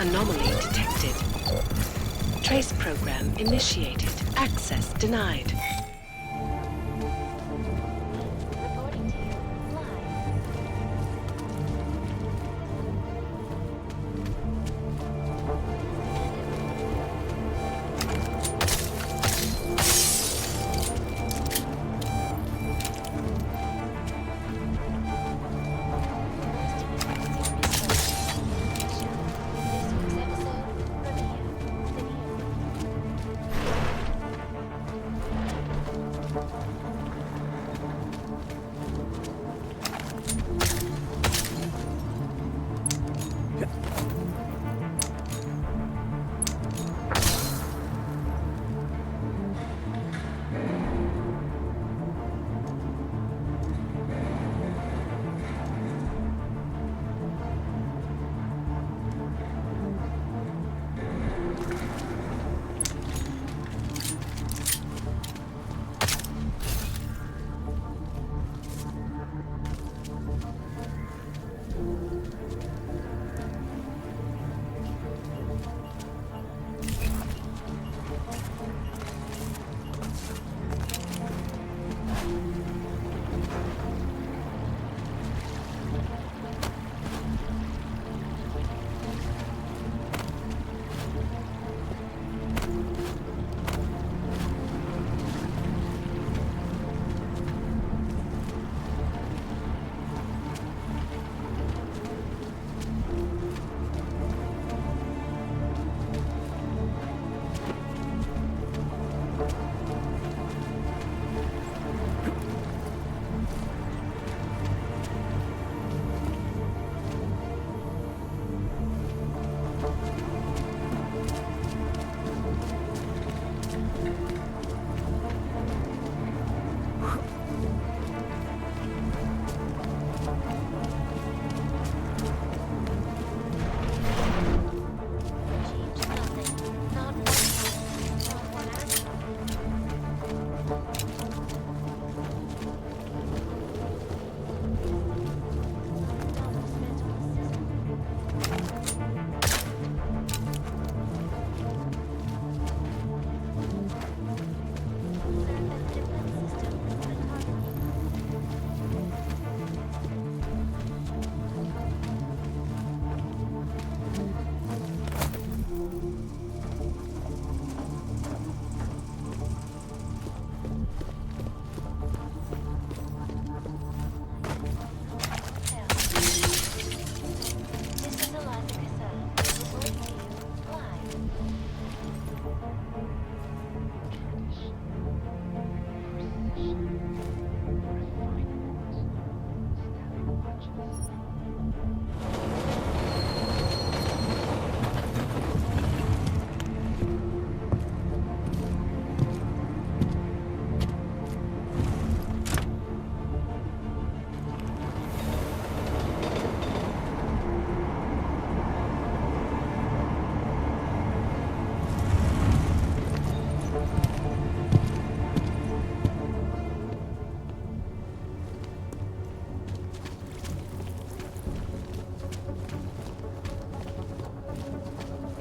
Anomaly detected. Trace program initiated. Access denied. Reporting to you live.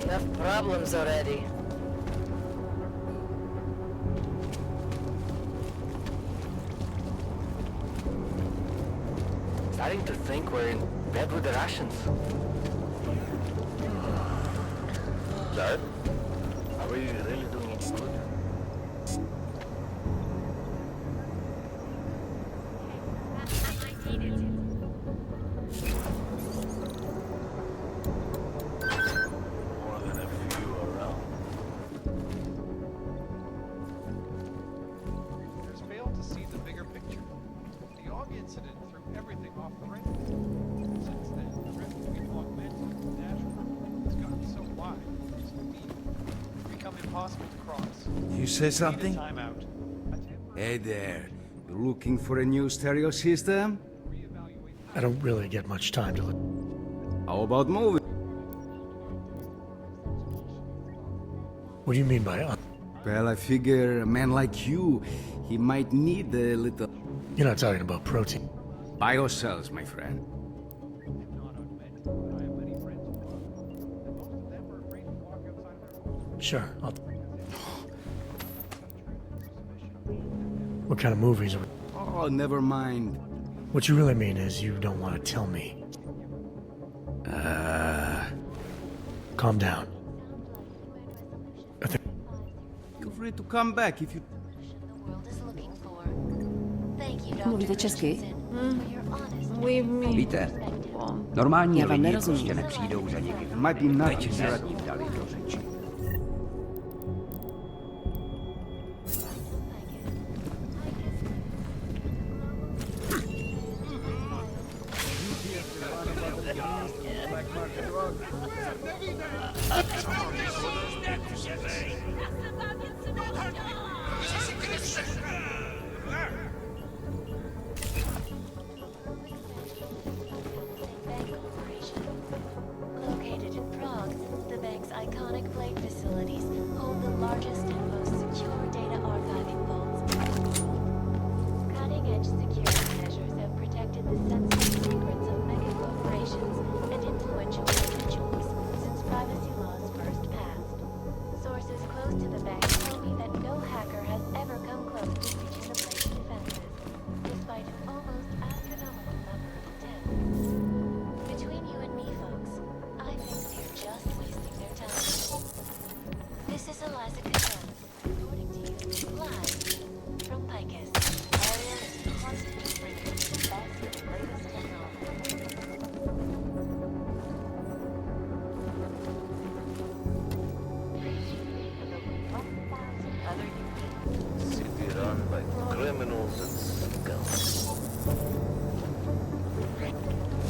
Enough problems already. Starting to think we're in bed with the Russians. Dad? Are we really doing any good? More than a few around. There's failed to see the bigger picture. The Og incident threw everything off the rails. Since then, the rift between augmented and natural has gotten so wide, so deep, it's become impossible to cross. You say something? Time out. Hey there. You looking for a new stereo system? I don't really get much time to look. How about moving? What do you mean by Well, I figure a man like you, he might need a little You're not talking about protein. biocells, my friend. Not augmented, but I have many friends who are. And most of them Sure, I'll... What kind of movies? Oh, never mind. What you really mean is you don't want to tell me. Calm down. I think... Feel free to come back if you... The world is looking for. Thank you, Dr. Mluvíte česky? for your honest Víte, normální Já vám lidi nerozumím. prostě nepřijdou za někým. Might be not Teď se s ním dali do řeči. Located in Prague, the bank's iconic blade facilities hold the largest and most secure data archiving vaults. Cutting-edge security measures have protected the sensitive secrets of mega corporations and influential individuals since privacy laws first passed. Sources close to the bank tell me that no hacker has ever come close to breaching the blade's defenses, despite an almost astronomical number of attempts. Between you and me, folks, I think they're just wasting their time. This is Eliza Cassan, reporting to you live from Picus. Aria is constantly bringing you the best and latest technology. Other unique City run by criminals and scum.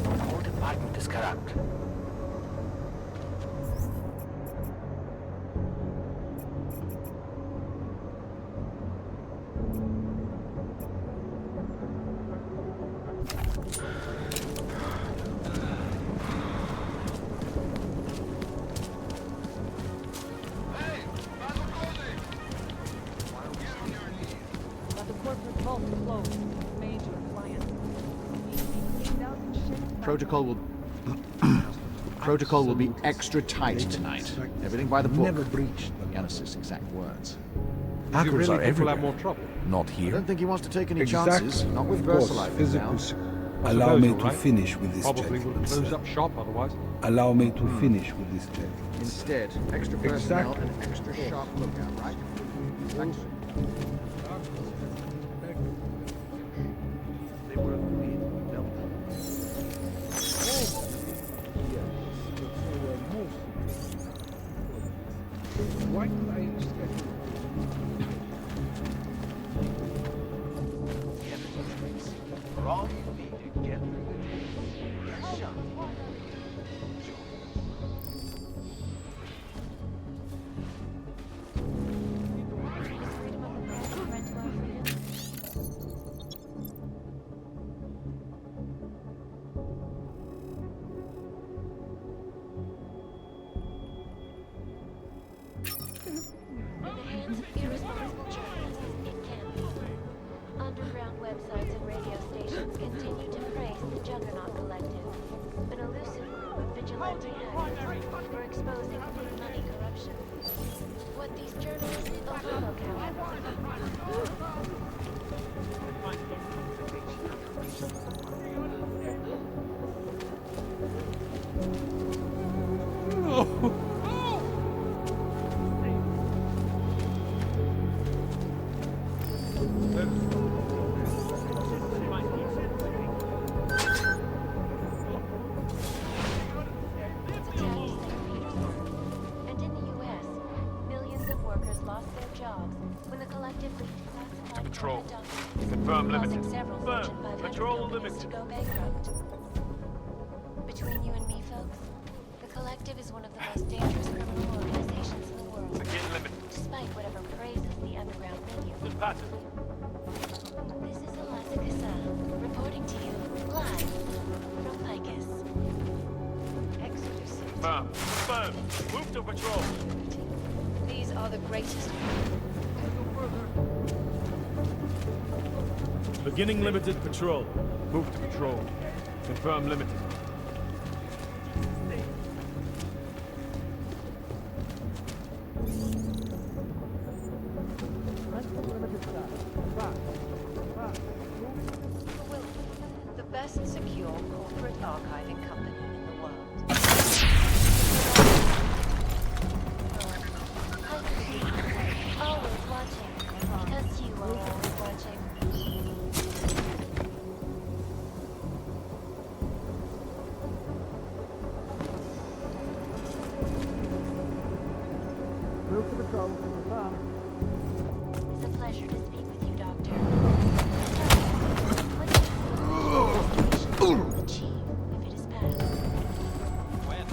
The whole department is corrupt. Protocol will be extra tight tonight. Everything by the book. Never breached Yanis's exact words. Hackers are everywhere. More trouble. Not here. I don't think he wants to take any chances. Not with VersaLife now. Allow me to finish with this check. Probably would have closed up shop otherwise. Allow me to finish with this check. Instead, extra personnel and extra sharp lookout, right? Thanks. They were being built. Wrong feet together. Shut. irresponsible journalists, it can be. Underground websites and radio stations continue to praise the Juggernaut Collective, an elusive group of vigilante hackers for exposing big money corruption. What these journalists overlook, Between you and me, folks, the Collective is one of the most dangerous criminal organizations in the world. Despite whatever praises the underground menu. This is Eliza Cassan, reporting to you live from Picus. Exodus. Confirm. Move to patrol. These are the greatest. Beginning limited patrol. Move to patrol. Confirm limited. most secure corporate archiving company in the world. Always watching, because you are always watching. Move to patrol. It's a pleasure to speak with you, Doctor. What do you achieve if it is passed? When?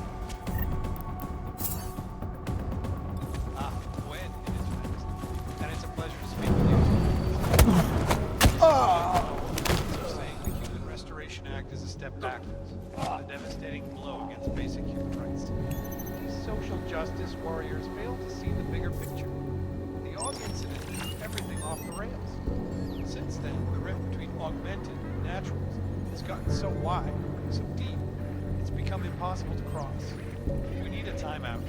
When it is fixed. And it's a pleasure to speak with you. So saying the Human Restoration Act is a step backwards, a devastating blow against basic human rights. These social justice warriors fail to see the bigger picture. The Aug incident threw everything off the rails. Since then, the rift between augmented and naturals has gotten so wide, so deep, it's become impossible to cross. We need a timeout,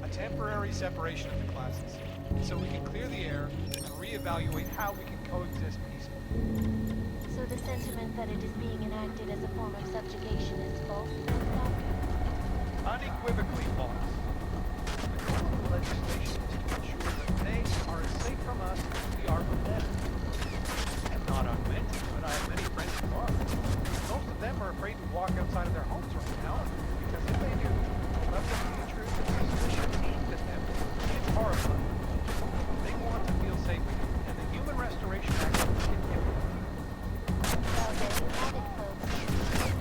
a temporary separation of the classes, so we can clear the air and reevaluate how we can coexist peacefully. So the sentiment that it is being enacted as a form of subjugation is false, Doctor? Unequivocally false. The goal of the legislation is to ensure that they are as safe from us as we are from them. I'm not augmented, but I have many friends who are. Most of them are afraid to walk outside of their homes right now, because if they do, the level of hatred and suspicion aimed at them is horrifying. They want to feel safe again, and the Human Restoration Act can give them. Well, there you have it, folks.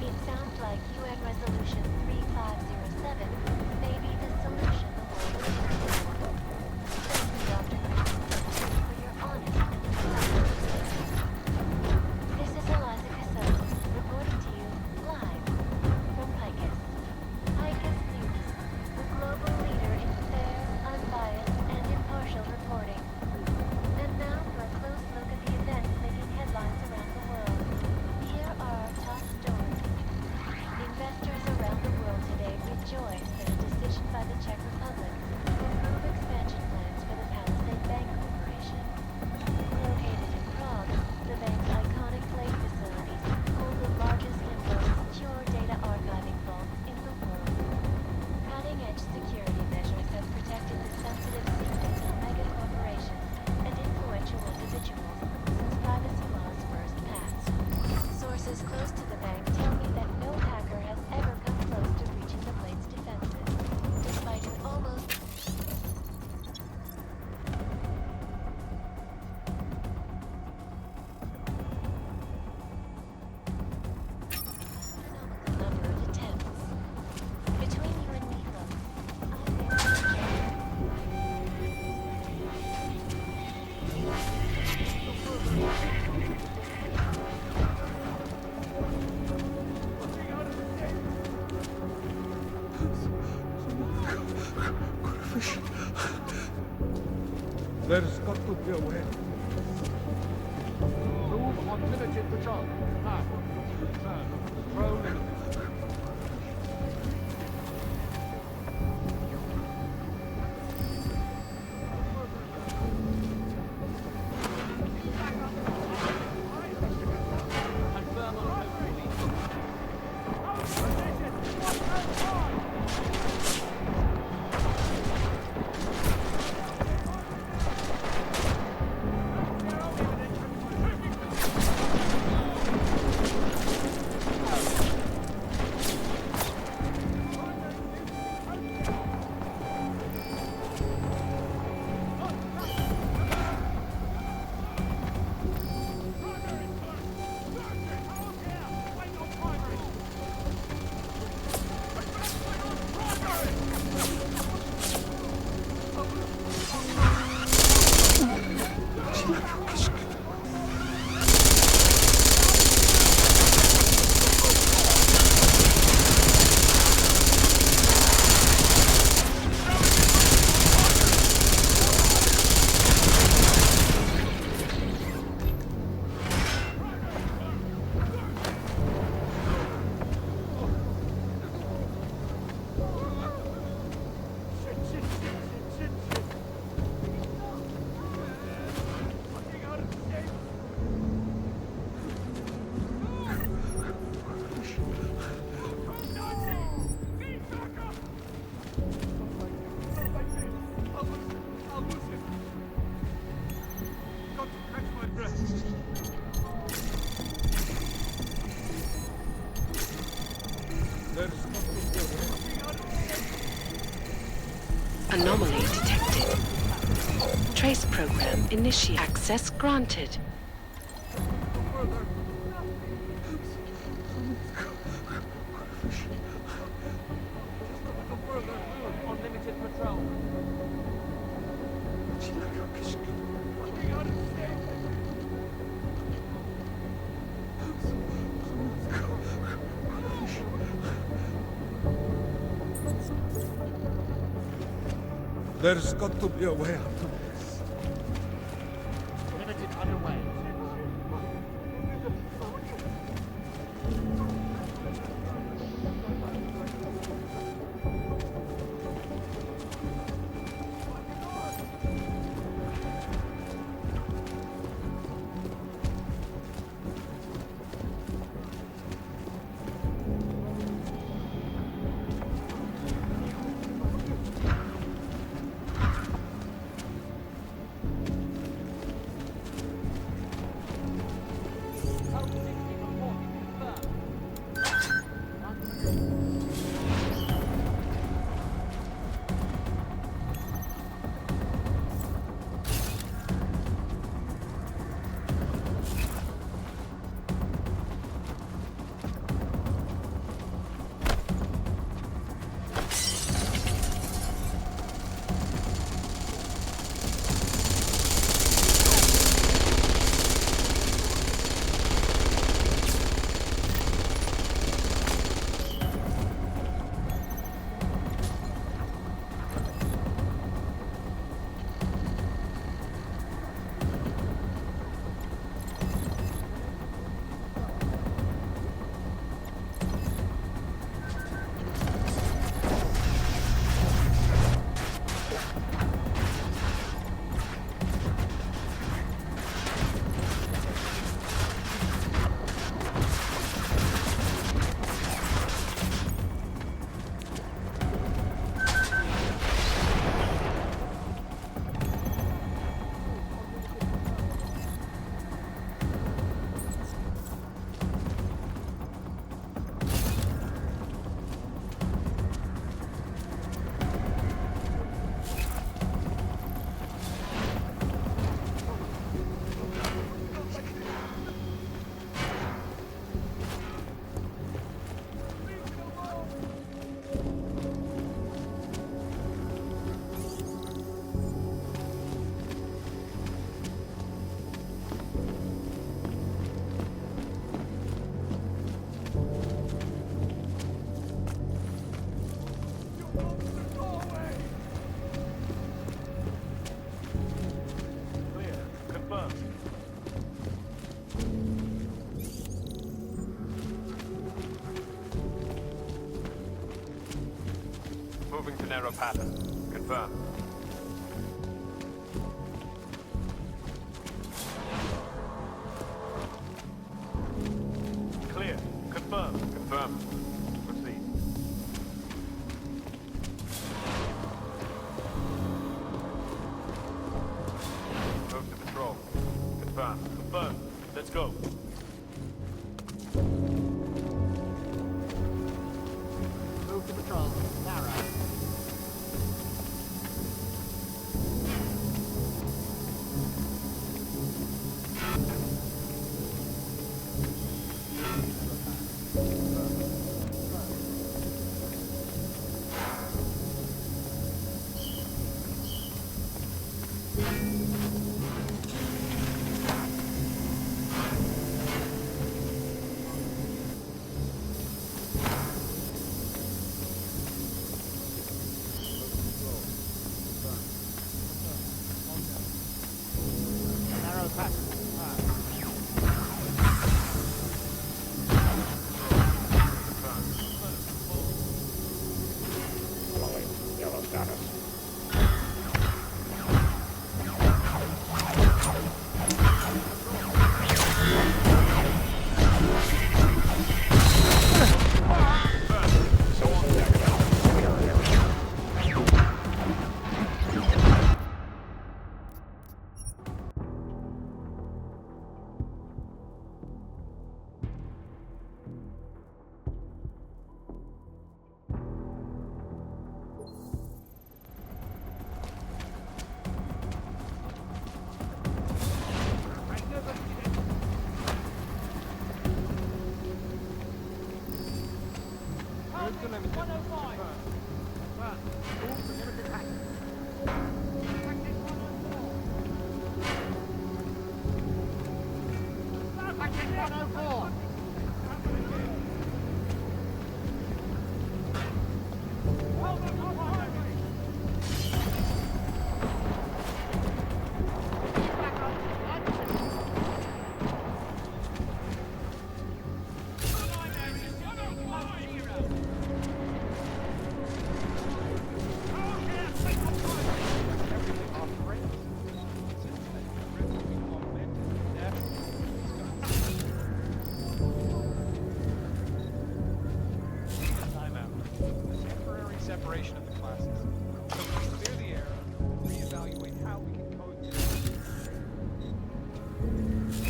It sounds like UN Resolution 3507 may be the solution the world is looking for. Thank you, Dr. Christensen, for your honest and insightful statement. This is Eliza Cassell, reporting to you live from Picus. Picus News, the global leader in fair, unbiased, and impartial reporting. And now for a close look at the events making headlines around the world. Here are our top stories. Investors around the world today rejoice that a decision by the Czech Republic to approve expansion plans for the Palisade Bank Corporation. Located in Prague, the bank's iconic Blade facilities hold the largest inflow of secure data archiving vaults in the world. Cutting-edge security measures have protected the sensitive secrets of mega corporations and influential individuals since privacy laws first passed. Sources close to the bank tell me that no hacker has ever come close to breaching the Blade's defenses, despite an almost astronomical number of attempts. Between you and me, folks, There's got to be a way. Move on militant patrol. Now. Turn. Throw enemy. Anomaly detected. Trace program initiate. Access granted. There's got to be a way out of this. Limited underway. Moving to narrow pattern. Confirm. Clear. Confirm. Confirm. Proceed. Move to patrol. Confirm. Confirm. Let's go. Move to patrol. Narrow. Affirmative. Confirmed. Move to limited access. Tactic 104. Separation of the classes. So we can clear the air, reevaluate how we can coexist.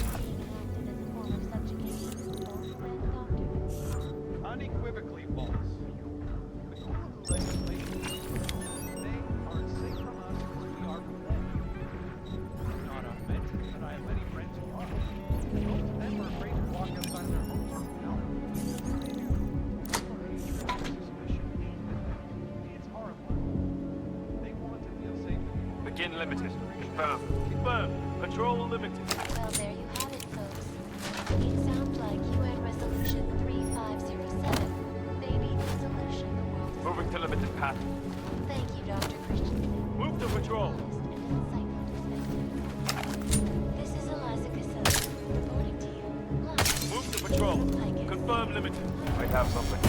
Acted as a form of subjugation, false then, Doctor? Unequivocally false. The goal of the legislation is they are safe from us as we are from them. I'm not unmeant, but I have many friends who are. Most of them are afraid to walk outside their homes right now. They do. Suspicion. It's horrifying. They want to feel safe. Begin limited. Confirm. Confirm. Patrol limited. Well, there you have it, folks. It sounds like UN Resolution 3507 may be the solution the world is. Moving to limited path. Thank you, Dr. Christensen. Move to patrol. This is Eliza Cassell, reporting to you. Live. Move to patrol. Confirm limited. I have something.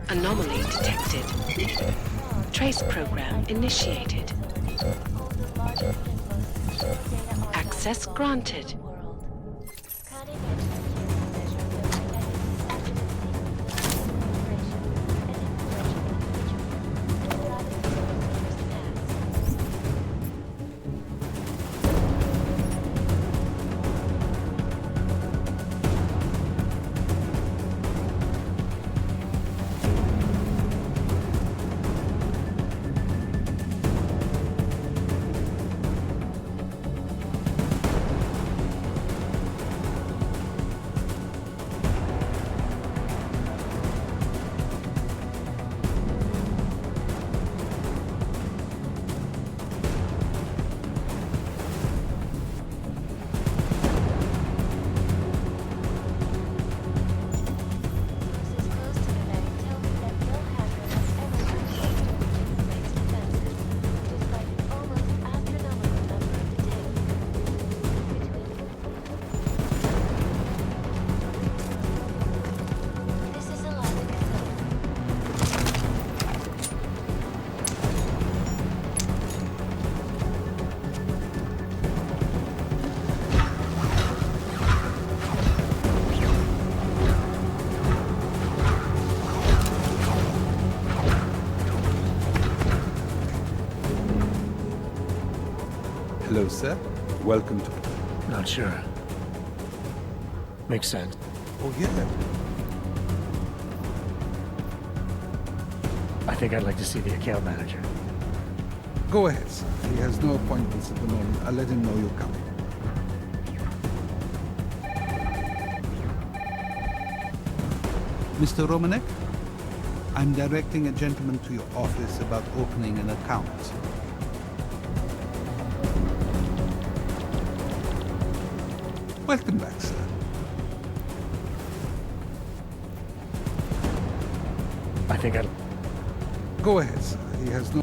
Anomaly detected. Trace program initiated. Access granted. Hello, sir. Welcome to... Not sure. Makes sense. Oh, yeah. I think I'd like to see the account manager. Go ahead, sir. He has no appointments at the moment. I'll let him know you're coming. Mr. Romanek, I'm directing a gentleman to your office about opening an account. Welcome back, sir. I think I'd... Go ahead, sir. He has no...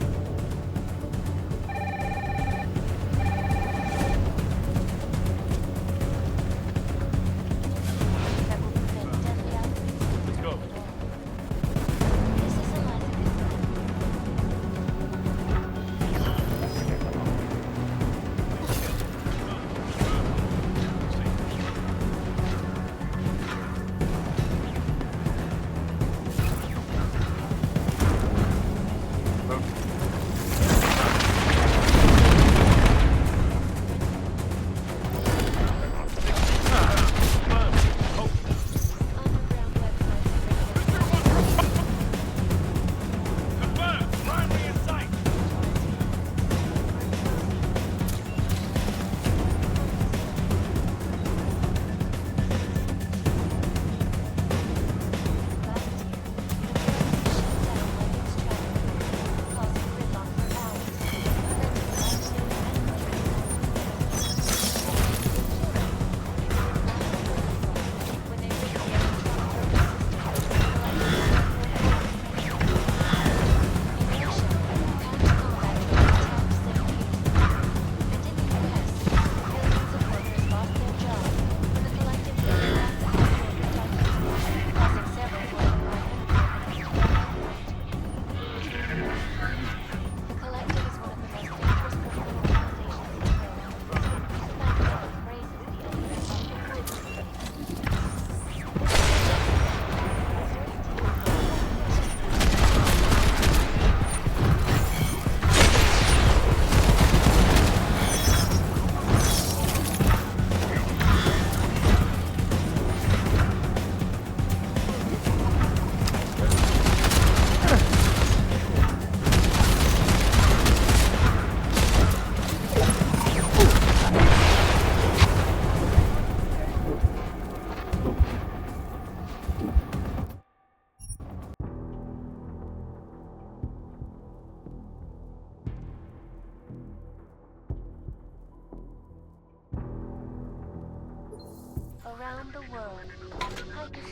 Around the world, I can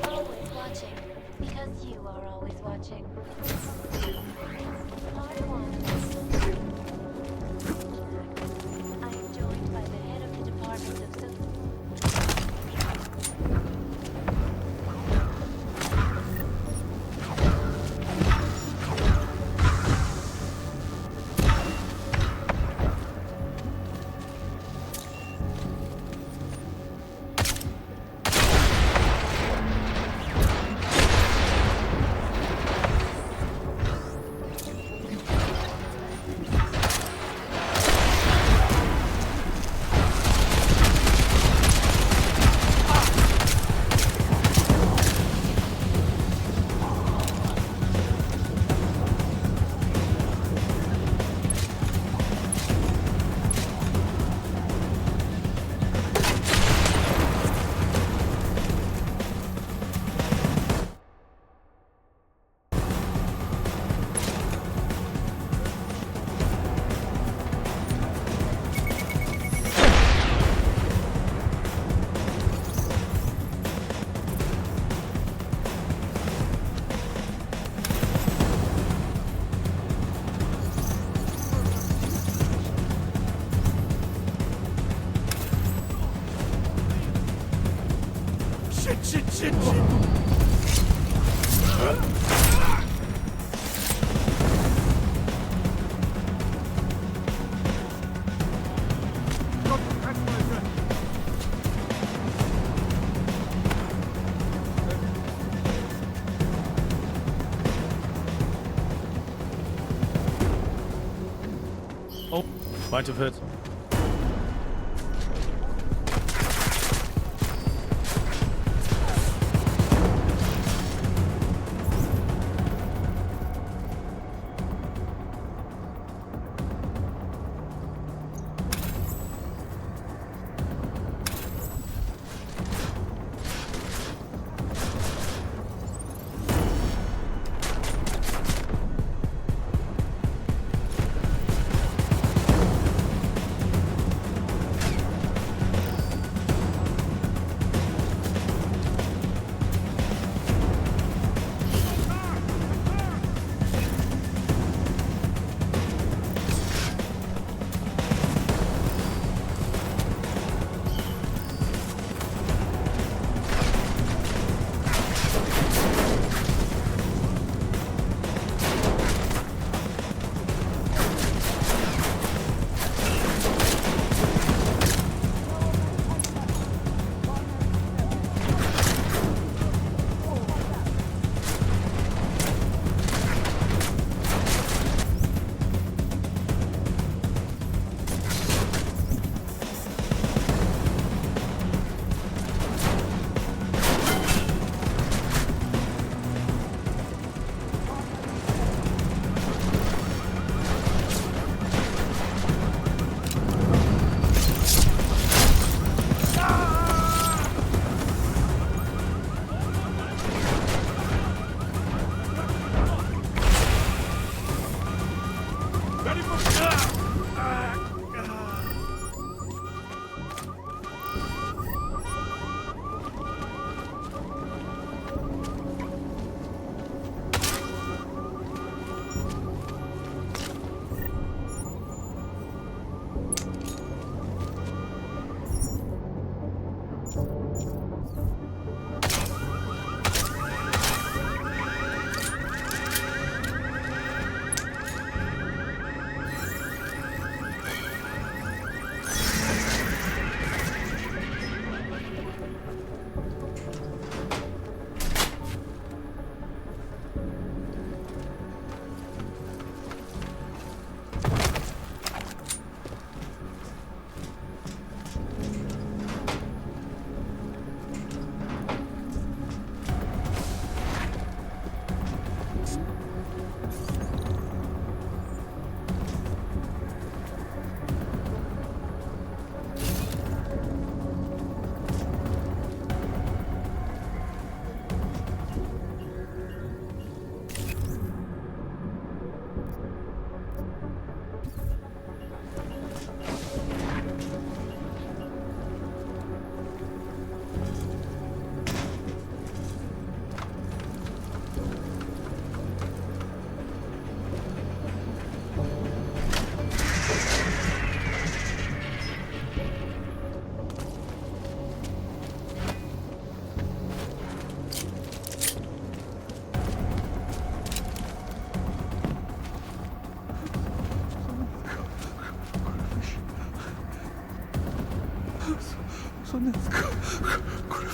always watching, because you are always watching. Part 1. I am joined by the head of the Department of shit. Oh, might have hit.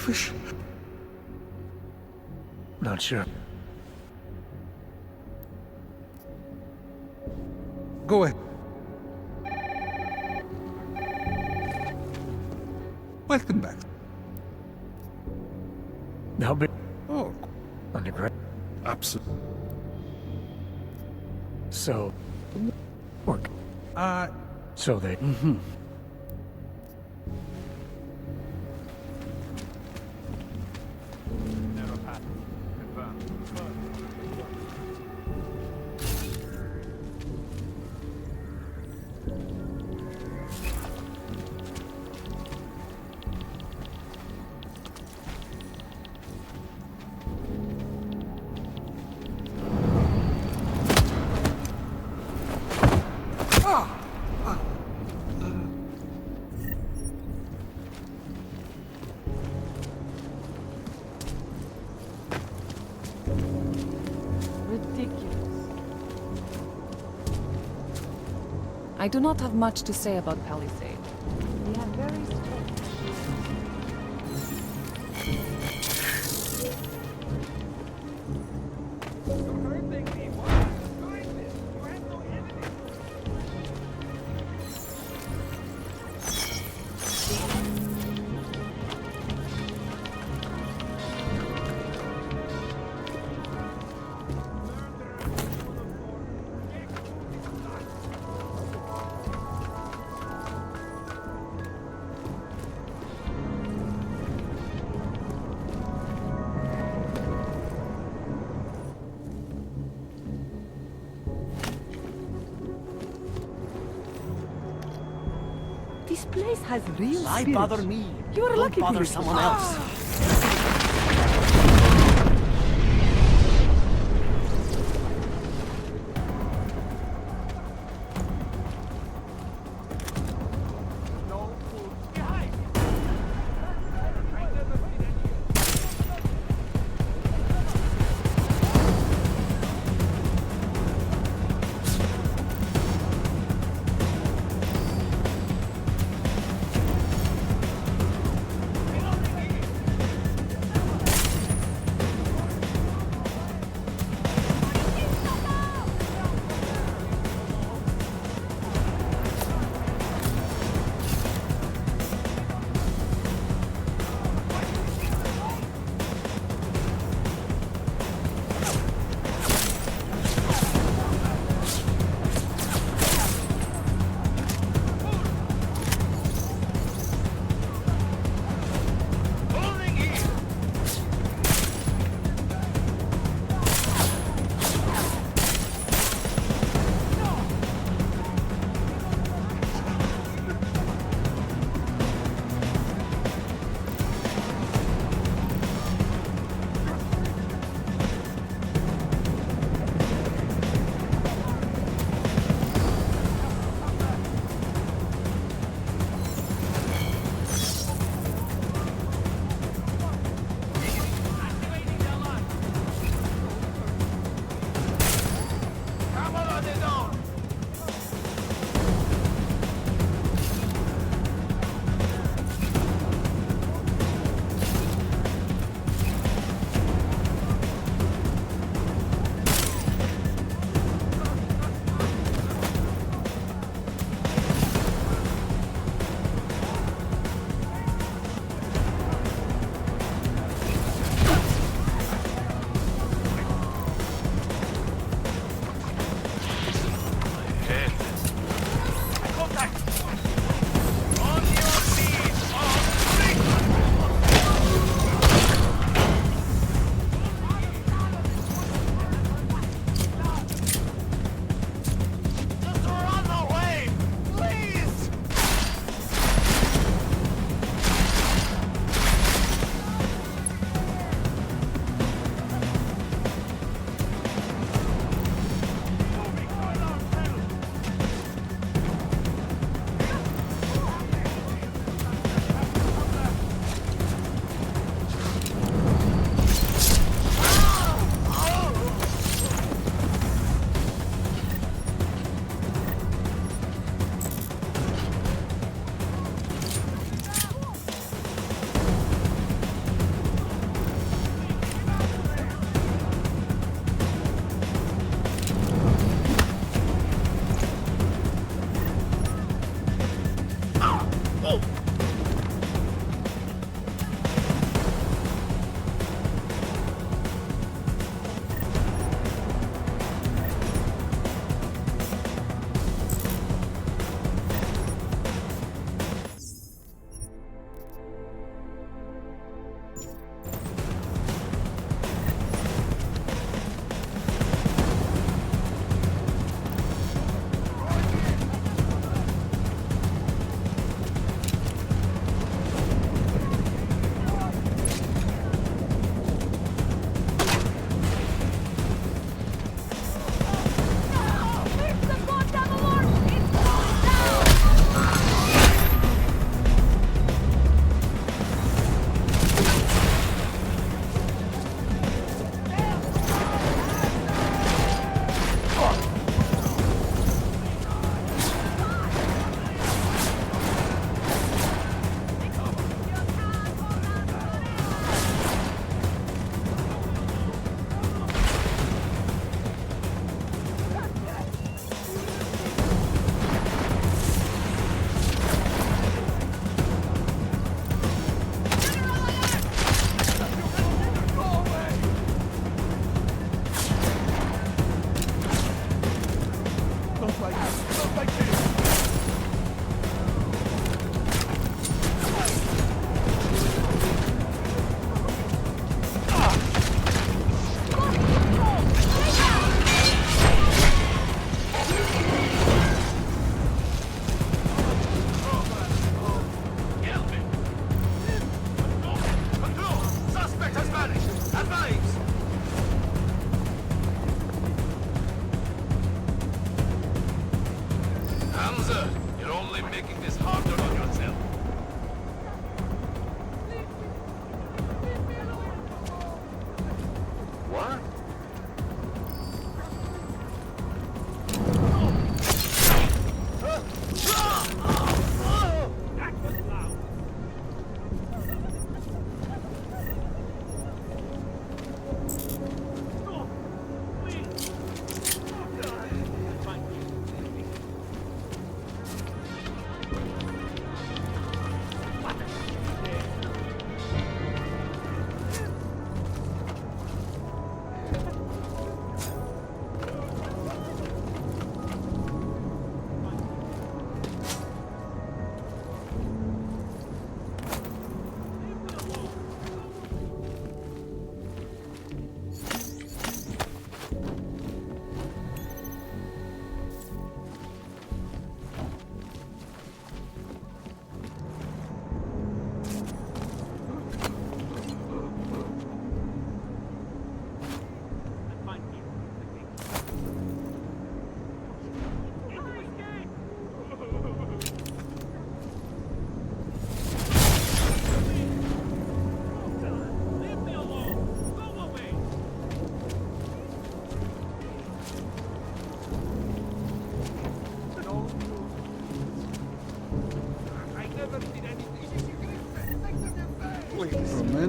Fish. Not sure. Go ahead. Welcome back. How big? Oh, Underground. absolutely. So, work. So they. I do not have much to say about Palisade. They are very strange. This place has real Why spirit. bother me? You are Don't lucky bother to someone else.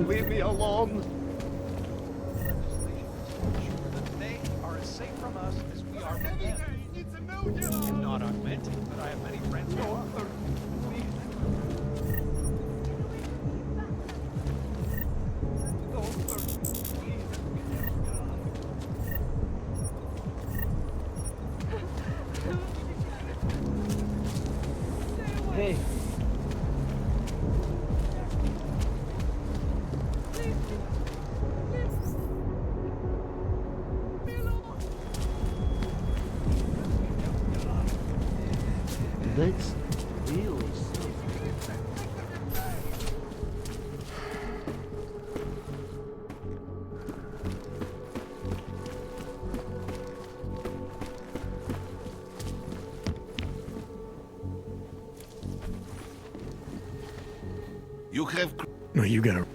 Leave me alone. They are as safe from us as we are from them. I'm not augmented, but I have many friends who are. Hey. That's really You have... No, you gotta...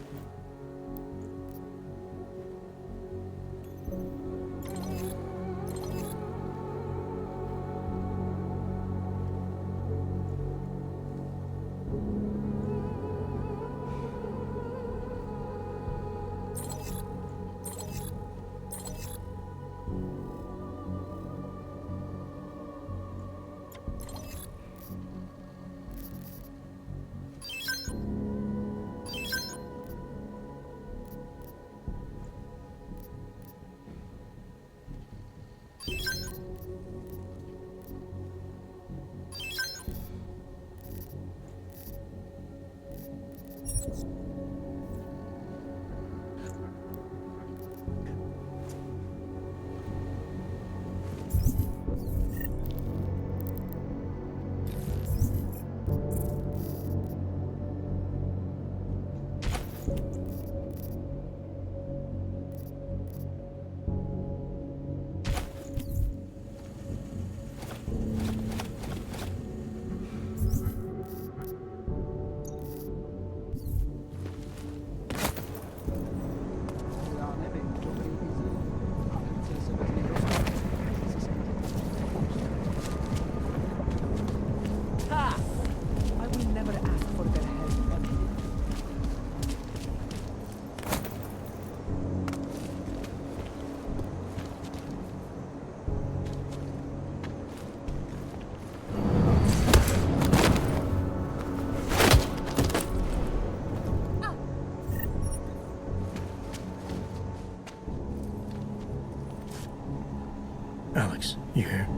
Alex, you here?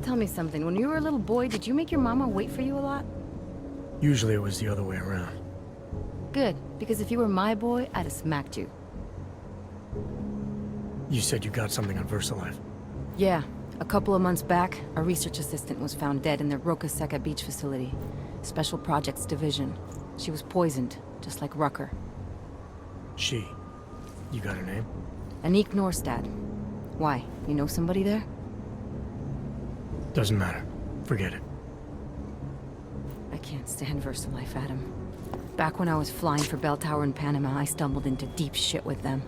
tell me something. When you were a little boy, did you make your mama wait for you a lot? Usually it was the other way around. Good, because if you were my boy, I'd have smacked you. You said you got something on VersaLife. Yeah. A couple of months back, a research assistant was found dead in their Roca Seca beach facility. Special Projects Division. She was poisoned, just like Rucker. She. You got her name? Anique Norstad. Why? You know somebody there? Doesn't matter. Forget it. I can't stand VersaLife, Adam. Back when I was flying for Bell Tower in Panama, I stumbled into deep shit with them.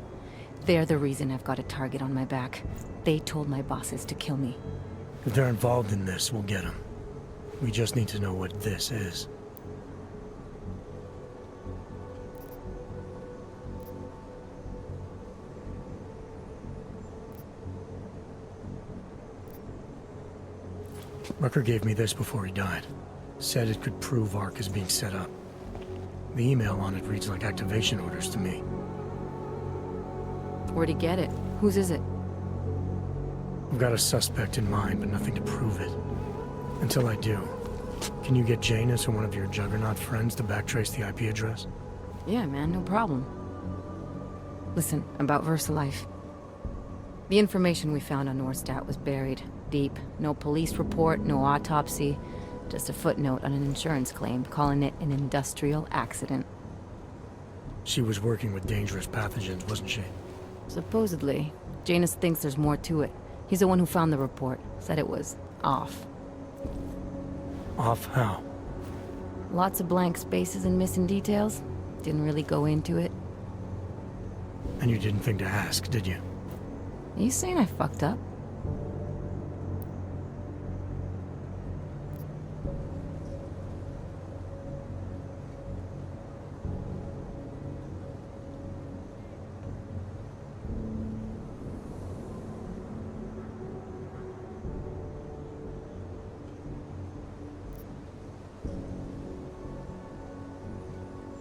They're the reason I've got a target on my back. They told my bosses to kill me. If they're involved in this, we'll get them. We just need to know what this is. Rucker gave me this before he died. Said it could prove ARC is being set up. The email on it reads like activation orders to me. Where'd he get it? Whose is it? I've got a suspect in mind, but nothing to prove it. Until I do, can you get Janus or one of your Juggernaut friends to backtrace the IP address? Yeah, man, no problem. Listen, about VersaLife. The information we found on Norstad was buried deep. No police report, no autopsy. Just a footnote on an insurance claim, calling it an industrial accident. She was working with dangerous pathogens, wasn't she? Supposedly. Janus thinks there's more to it. He's the one who found the report. Said it was off. Off how? Lots of blank spaces and missing details. Didn't really go into it. And you didn't think to ask, did you? Are you saying I fucked up?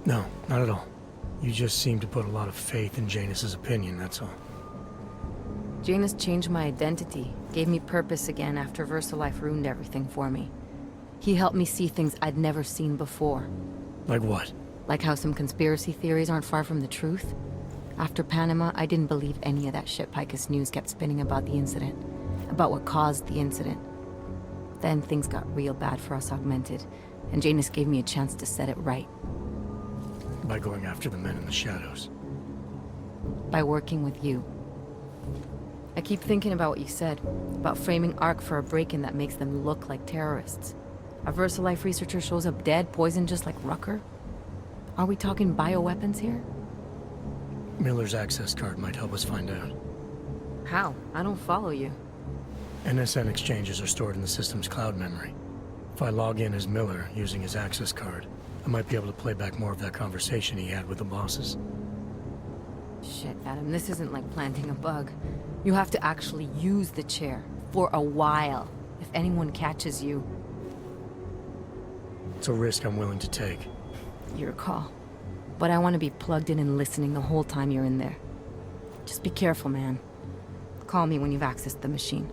No, not at all. You just seem to put a lot of faith in Janus's opinion, that's all. Janus changed my identity, gave me purpose again after VersaLife ruined everything for me. He helped me see things I'd never seen before. Like what? Like how some conspiracy theories aren't far from the truth. After Panama, I didn't believe any of that shit Picus News kept spinning about the incident. About what caused the incident. Then things got real bad for us Augmented, and Janus gave me a chance to set it right. By going after the men in the shadows. By working with you. I keep thinking about what you said, about framing ARC for a break-in that makes them look like terrorists. A VersaLife researcher shows up dead, poisoned just like Rucker? Are we talking bioweapons here? Miller's access card might help us find out. How? I don't follow you. NSN exchanges are stored in the system's cloud memory. If I log in as Miller using his access card, I might be able to play back more of that conversation he had with the bosses. Shit, Adam, this isn't like planting a bug. You have to actually use the chair. For a while. If anyone catches you. It's a risk I'm willing to take. Your call. But I want to be plugged in and listening the whole time you're in there. Just be careful, man. Call me when you've accessed the machine.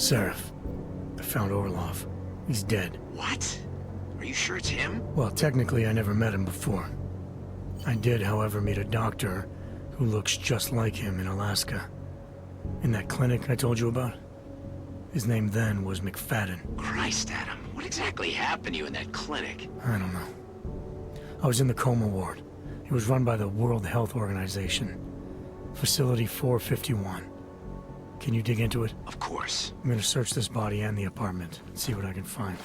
Seraph. I found Orlov. He's dead. What? Are you sure it's him? Well, technically I never met him before. I did, however, meet a doctor who looks just like him in Alaska. In that clinic I told you about? His name then was McFadden. Christ, Adam. What exactly happened to you in that clinic? I don't know. I was in the coma ward. It was run by the World Health Organization. Facility 451. Can you dig into it? Of course. I'm gonna search this body and the apartment and see what I can find.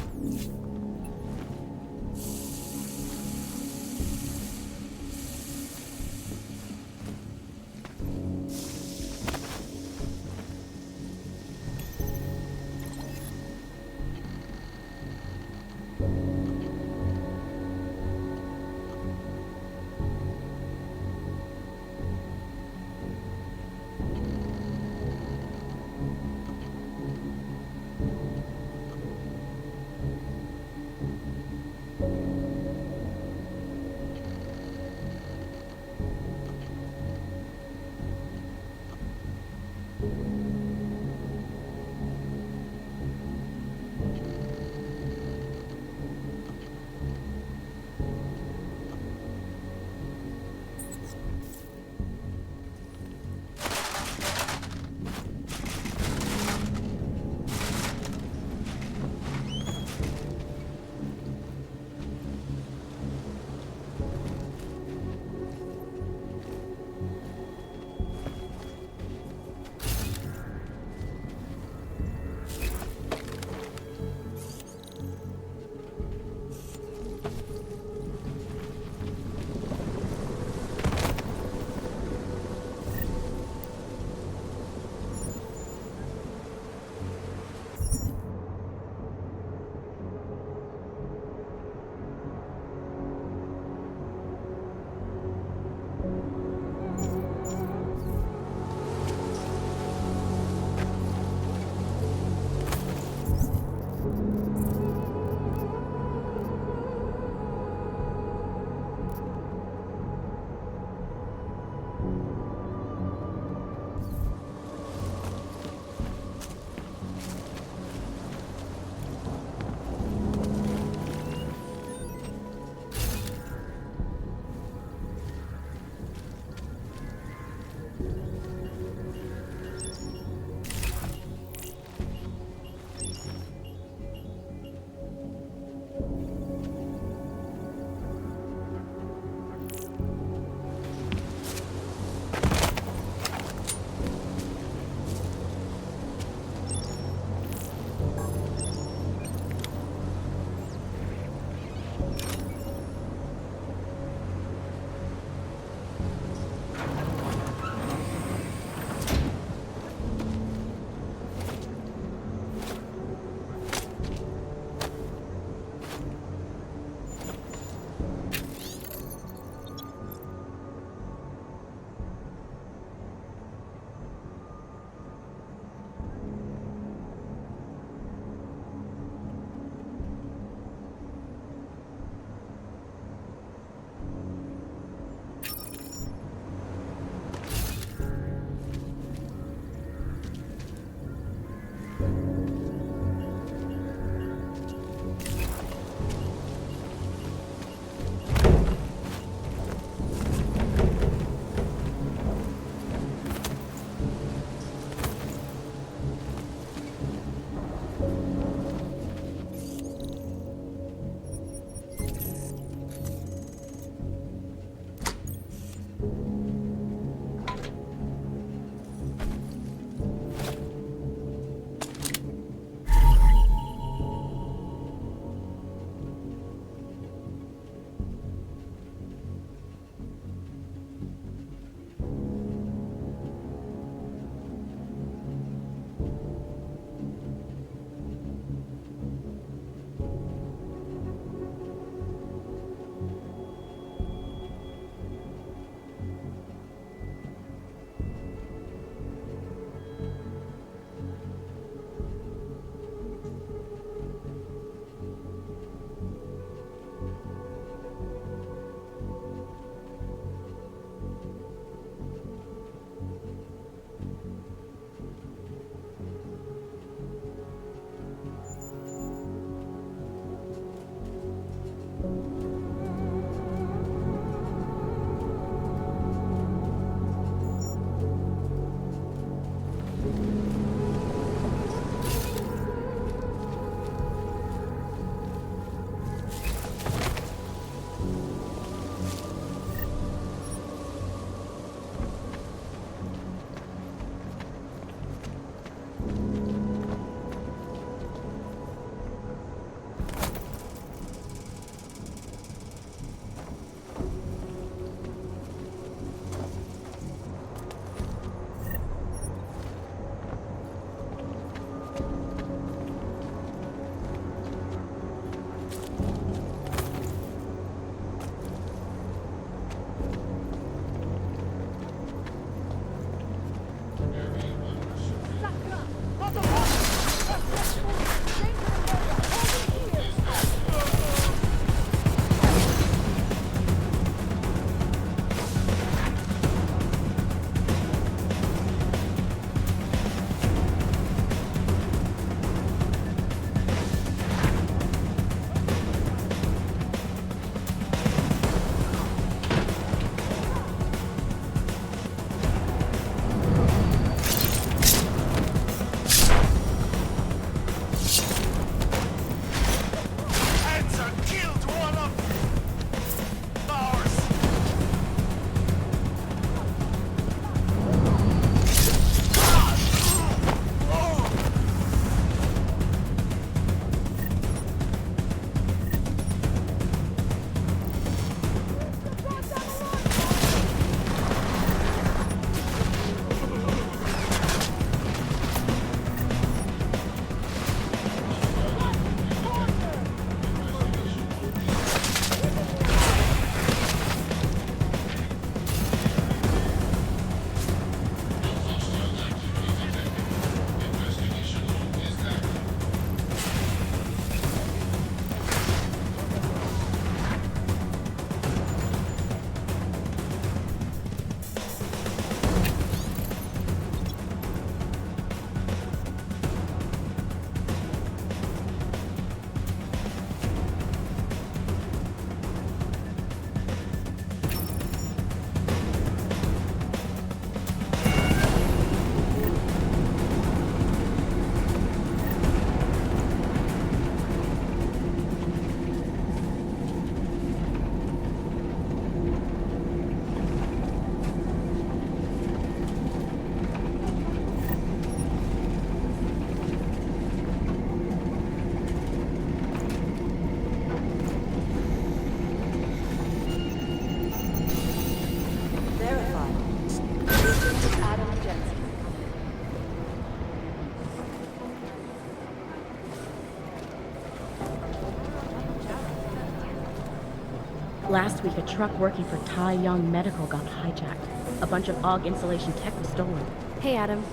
Last week, a truck working for Tai Young Medical got hijacked. A bunch of AUG insulation tech was stolen. Hey, Adam.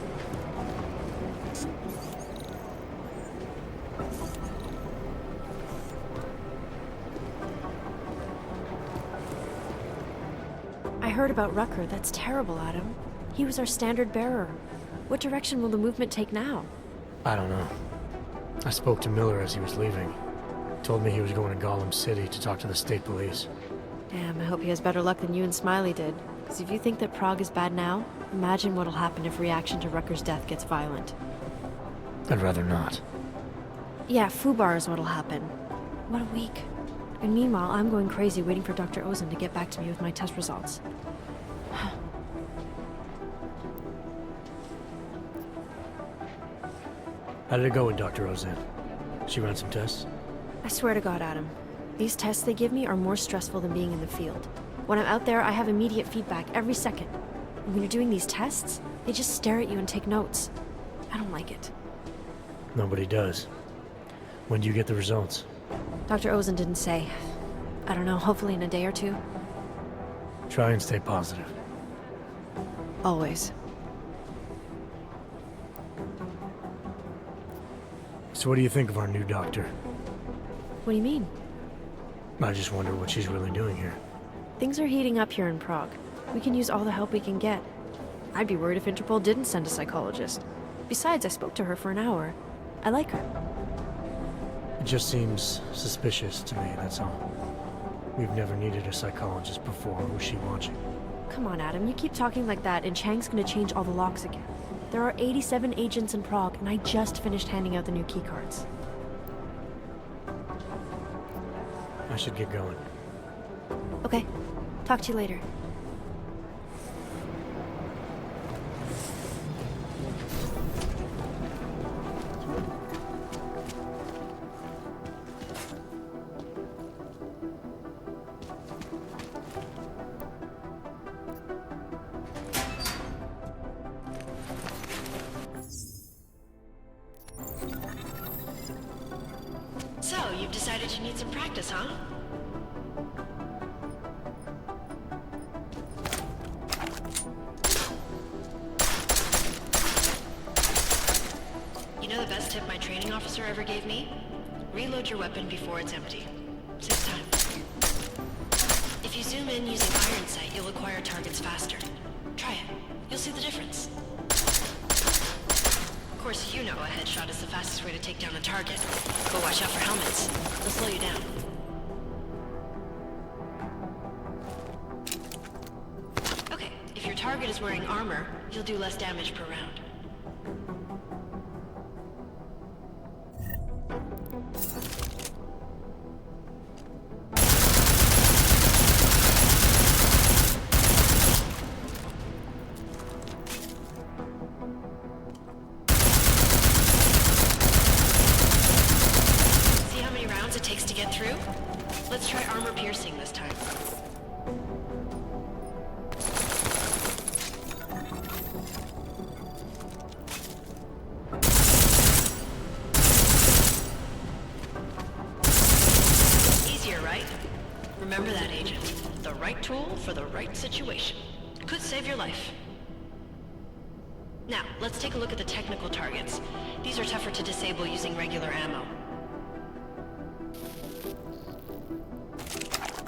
I heard about Rucker. That's terrible, Adam. He was our standard bearer. What direction will the movement take now? I don't know. I spoke to Miller as he was leaving. Told me he was going to Gollum City to talk to the state police. Damn, I hope he has better luck than you and Smiley did. Because if you think that Prague is bad now, imagine what'll happen if reaction to Rucker's death gets violent. I'd rather not. Yeah, Fubar is what'll happen. What a week. And meanwhile, I'm going crazy waiting for Dr. Auzenne to get back to me with my test results. How did it go with Dr. Auzenne? She ran some tests? I swear to God, Adam. These tests they give me are more stressful than being in the field. When I'm out there, I have immediate feedback every second. And when you're doing these tests, they just stare at you and take notes. I don't like it. Nobody does. When do you get the results? Dr. Auzenne didn't say. I don't know, hopefully in a day or two. Try and stay positive. Always. So what do you think of our new doctor? What do you mean? I just wonder what she's really doing here. Things are heating up here in Prague. We can use all the help we can get. I'd be worried if Interpol didn't send a psychologist. Besides, I spoke to her for an hour. I like her. It just seems suspicious to me, that's all. We've never needed a psychologist before. Who's she watching? Come on, Adam. You keep talking like that, and Chang's gonna change all the locks again. There are 87 agents in Prague, and I just finished handing out the new keycards. I should get going. Okay. Talk to you later. So, you've decided you need some practice, huh? You know the best tip my training officer ever gave me? Reload your weapon before it's empty. Saves time. If you zoom in using iron sight, you'll acquire targets faster. Try it. You'll see the difference. Of course, you know a headshot is the fastest way to take down a target. But watch out for helmets. They'll slow you down. Okay, if your target is wearing armor, you'll do less damage per round. Let's try armor piercing this time. Easier, right? Remember that, Agent. The right tool for the right situation. Could save your life. Now, let's take a look at the technical targets. These are tougher to disable using regular ammo.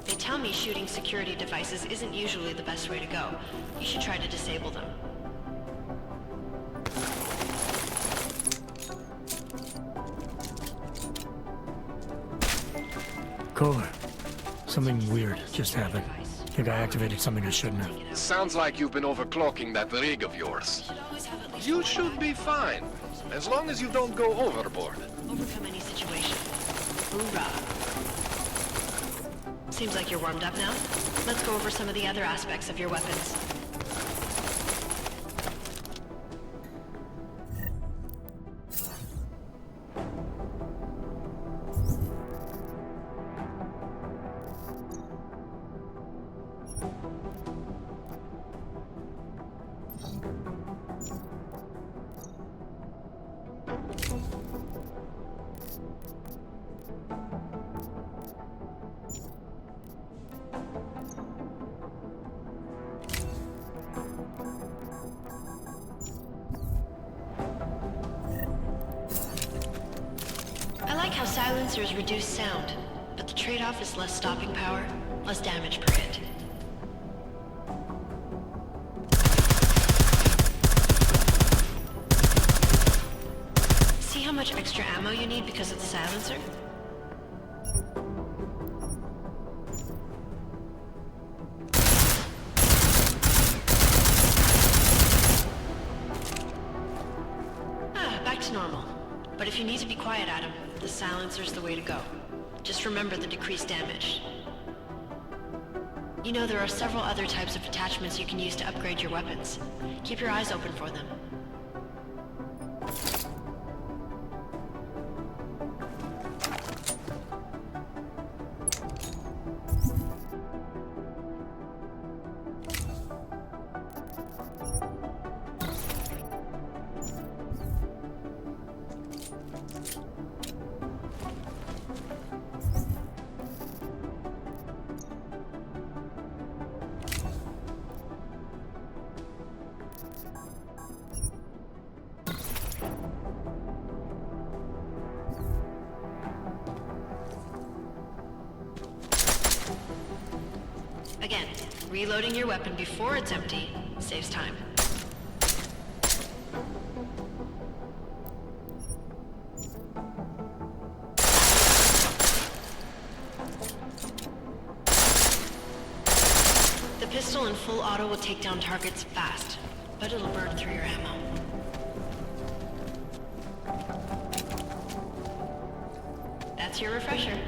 They tell me shooting security devices isn't usually the best way to go. You should try to disable them. Kohler, something weird just happened. I think I activated something I shouldn't have. Sounds like you've been overclocking that rig of yours. You should be fine, as long as you don't go overboard. Overcome any situation. Hoorah. Seems like you're warmed up now. Let's go over some of the other aspects of your weapons. silencers reduce sound, but the trade-off is less stopping power, less damage per hit. See how much extra ammo you need because of the silencer? Back to normal. But if you need to be quiet, Adam, the silencer's the way to go. Just remember the decreased damage. You know, there are several other types of attachments you can use to upgrade your weapons. Keep your eyes open for them. Again, reloading your weapon before it's empty saves time. The pistol in full auto will take down targets fast, but it'll burn through your ammo. That's your refresher.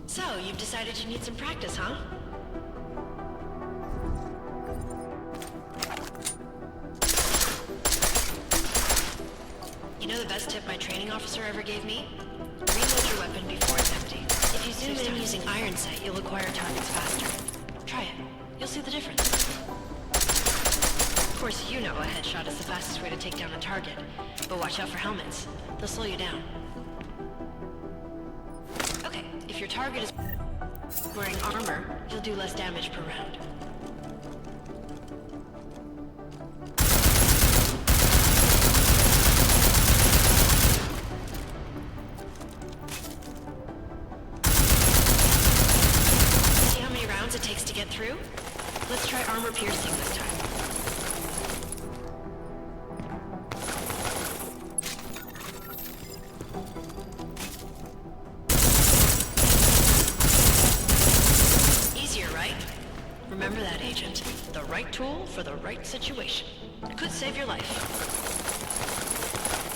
So, you've decided you need some practice, huh? You know the best tip my training officer ever gave me? Reload your weapon before it's empty. If you zoom in using iron sight, you'll acquire targets faster. Try it. You'll see the difference. Of course, you know a headshot is the fastest way to take down a target, but watch out for helmets. They'll slow you down. Okay, if your target is wearing armor, you'll do less damage per round. See how many rounds it takes to get through? Let's try armor piercing this time. Remember that, Agent. The right tool for the right situation. It could save your life.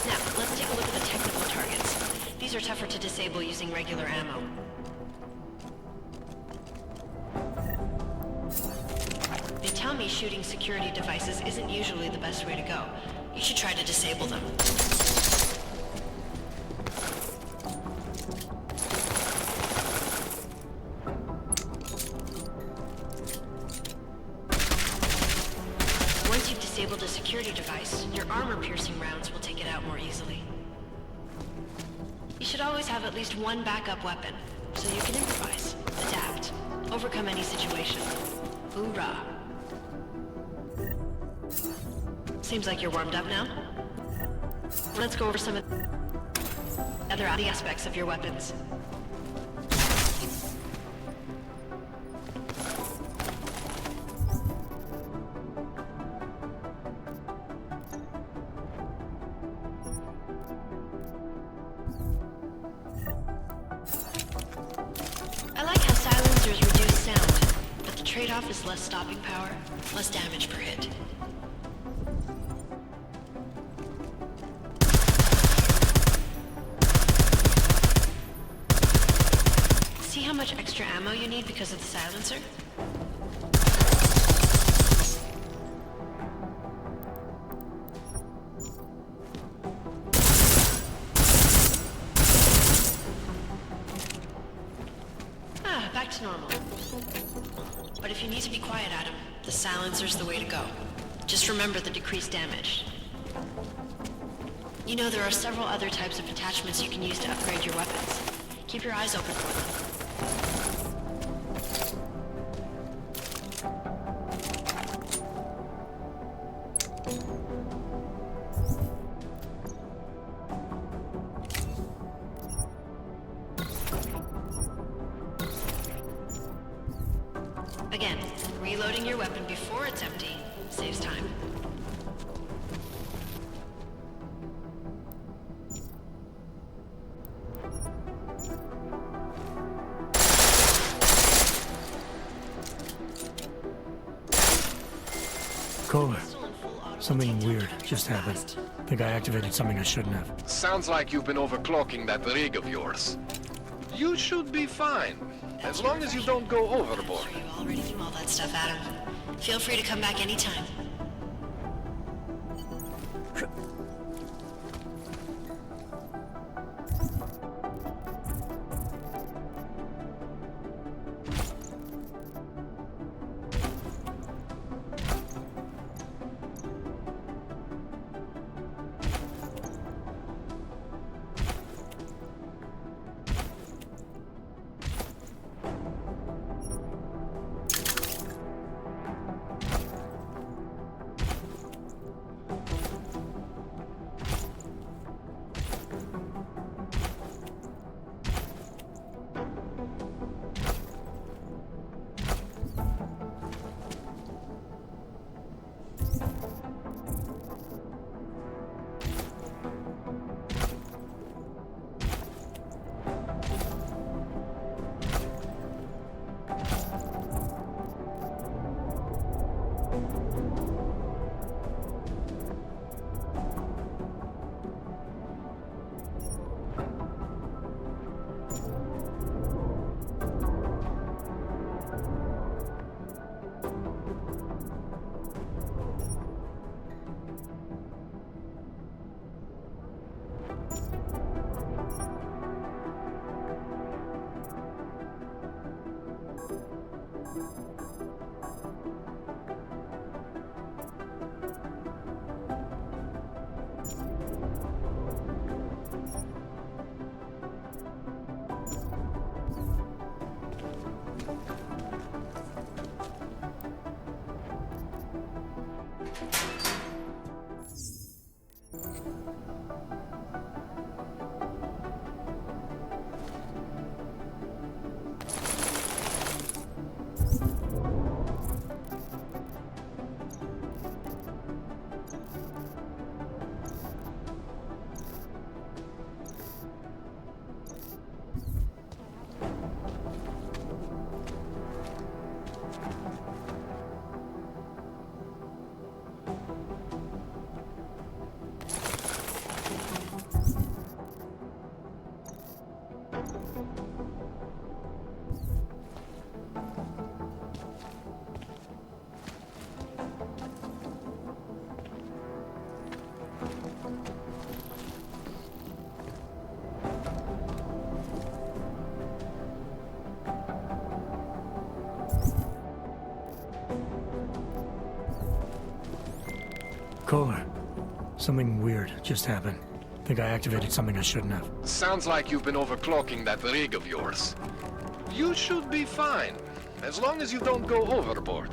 Now, let's take a look at the technical targets. These are tougher to disable using regular ammo. They tell me shooting security devices isn't usually the best way to go. You should try to disable them. Disabled a security device, your armor-piercing rounds will take it out more easily. You should always have at least one backup weapon, so you can improvise, adapt, overcome any situation. Hoorah! Seems like you're warmed up now. Let's go over some of the other aspects of your weapons. Trade-off is less stopping power, less damage per hit. See how much extra ammo you need because of the silencer? The silencer's the way to go. Just remember the decreased damage. You know, there are several other types of attachments you can use to upgrade your weapons. Keep your eyes open for them. Again, reloading your weapon before it's empty saves time. Kohler, something weird just happened. I think I activated something I shouldn't have. Sounds like you've been overclocking that rig of yours. You should be fine, as long as you don't go overboard. You already knew all that stuff, Adam. Feel free to come back anytime. Kohler, something weird just happened. I think I activated something I shouldn't have. Sounds like you've been overclocking that rig of yours. You should be fine, as long as you don't go overboard.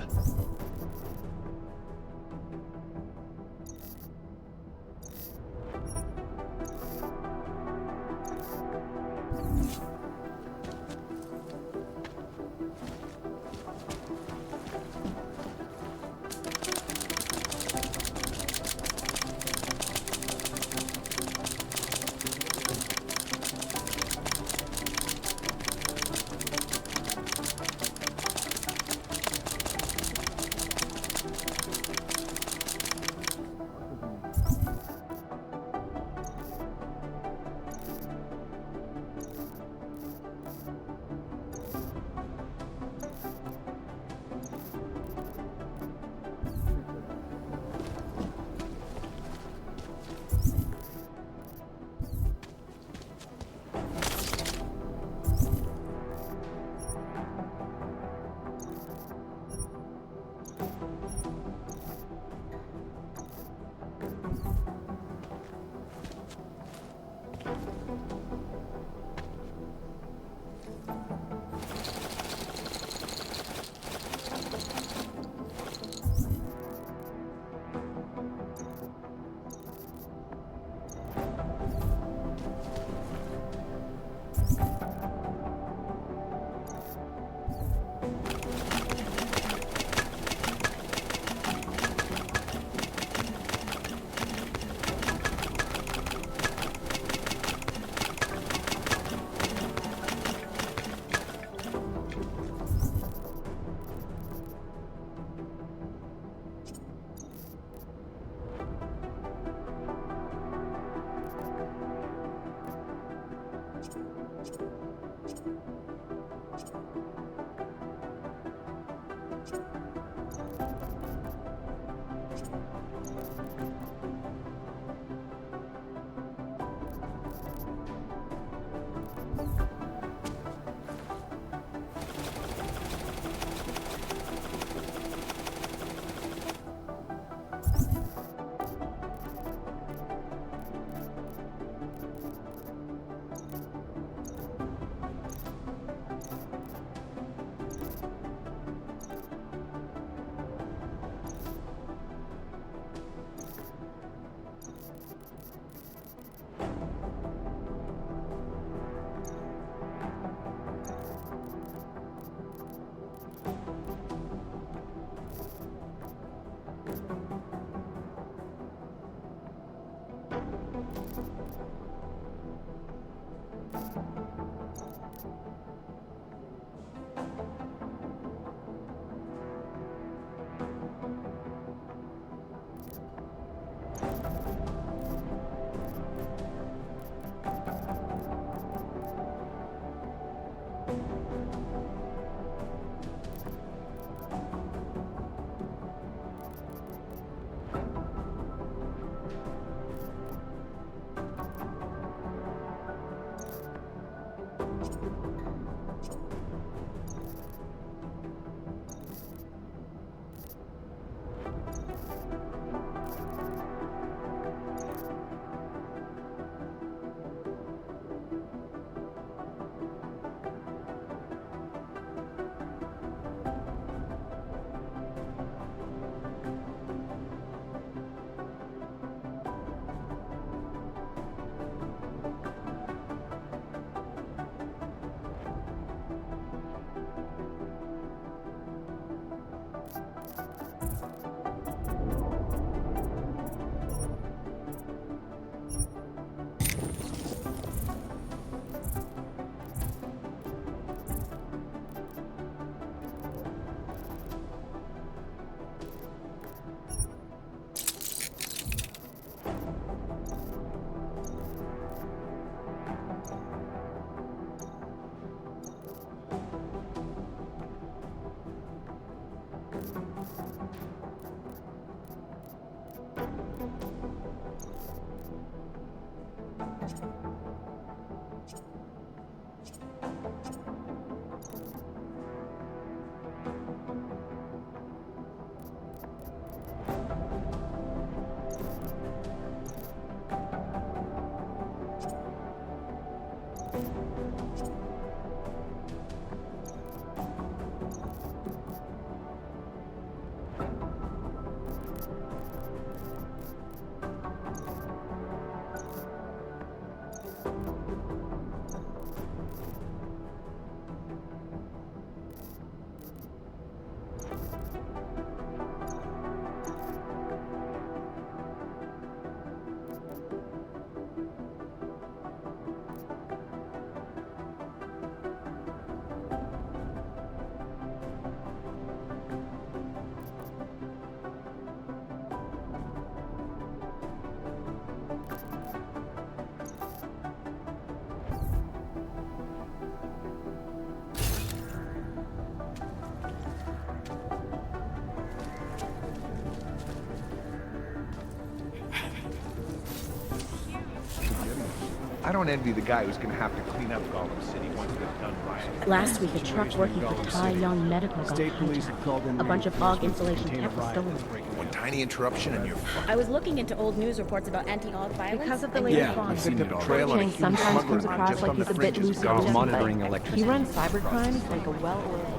I don't envy the guy who's gonna have to clean up Gotham City once they're done right. Last week, a truck working for Thai Young Medical got hijacked. A bunch of AUG insulation tech was stolen. One tiny interruption and you're fucked. I was looking into old news reports about anti-AUG violence. Because of the latest bombs. Chang sometimes comes across like he's a bit loose but he runs cybercrimes like a well-oiled.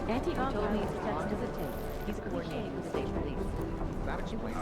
Anti-AUG violence detects hesitate. He's coordinating with state police. That explains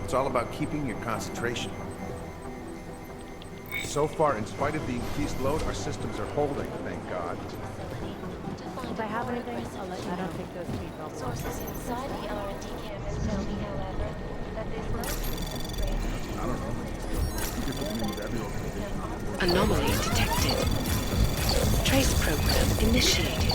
It's all about keeping your concentration. So far, in spite of the increased load, our systems are holding, thank God. If I have anything, I'll let you know. I don't think those people. Sources inside the R&D campus tell me, however, that this must be some strange. I don't know. Different means every organization. Anomaly detected. Trace program initiated.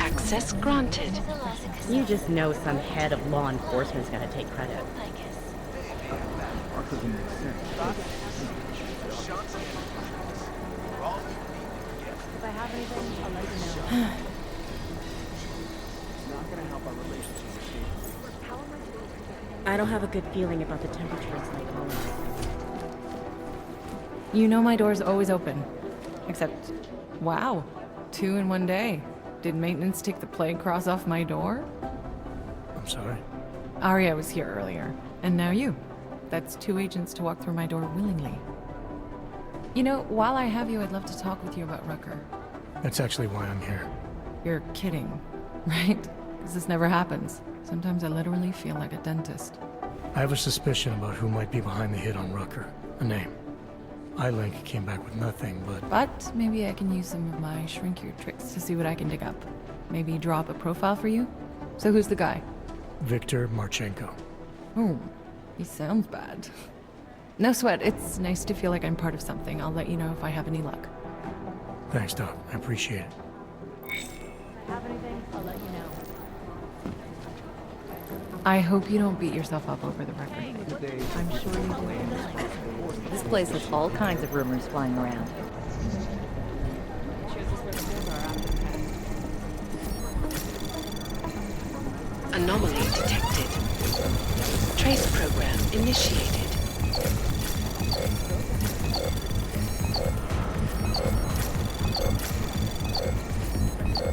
Access granted. You just know some head of law enforcement's gonna take credit. That doesn't make sense. If I have anything, I'll let you know. I don't have a good feeling about the temperature it's like home. You know my door's always open. Except, wow, 2 in one day. Did maintenance take the plague cross off my door? I'm sorry. Aria was here earlier, and now you. That's 2 agents to walk through my door willingly. You know, while I have you, I'd love to talk with you about Rucker. That's actually why I'm here. You're kidding, right? Because this never happens. Sometimes I literally feel like a dentist. I have a suspicion about who might be behind the hit on Rucker. A name. iLink came back with nothing, But maybe I can use some of my shrink-your tricks to see what I can dig up. Maybe draw up a profile for you? So who's the guy? Victor Marchenko. Oh, he sounds bad. No sweat, it's nice to feel like I'm part of something. I'll let you know if I have any luck. Thanks, Doc. I appreciate it. If I have anything, I'll let you know. I hope you don't beat yourself up over the record. I'm sure you do. This place has all kinds of rumors flying around. Anomaly detected. Trace program initiated.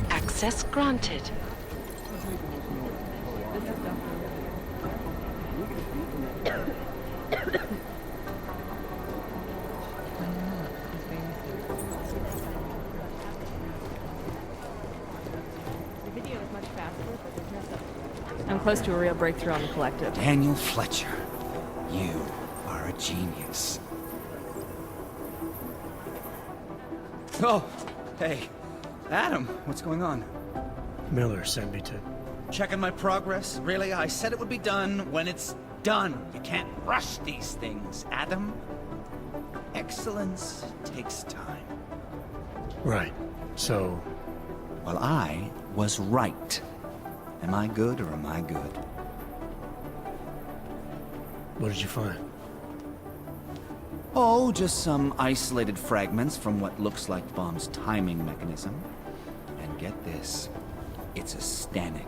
Access granted. I'm close to a real breakthrough on the collective. Daniel Fletcher, you are a genius. Oh, hey. Adam, what's going on? Miller sent me to... Checking my progress? Really? I said it would be done when it's done. You can't rush these things, Adam. Excellence takes time. Right. So... Well, I was right. Am I good or am I good? What did you find? Oh, just some isolated fragments from what looks like the bomb's timing mechanism. And get this, it's a Stanek.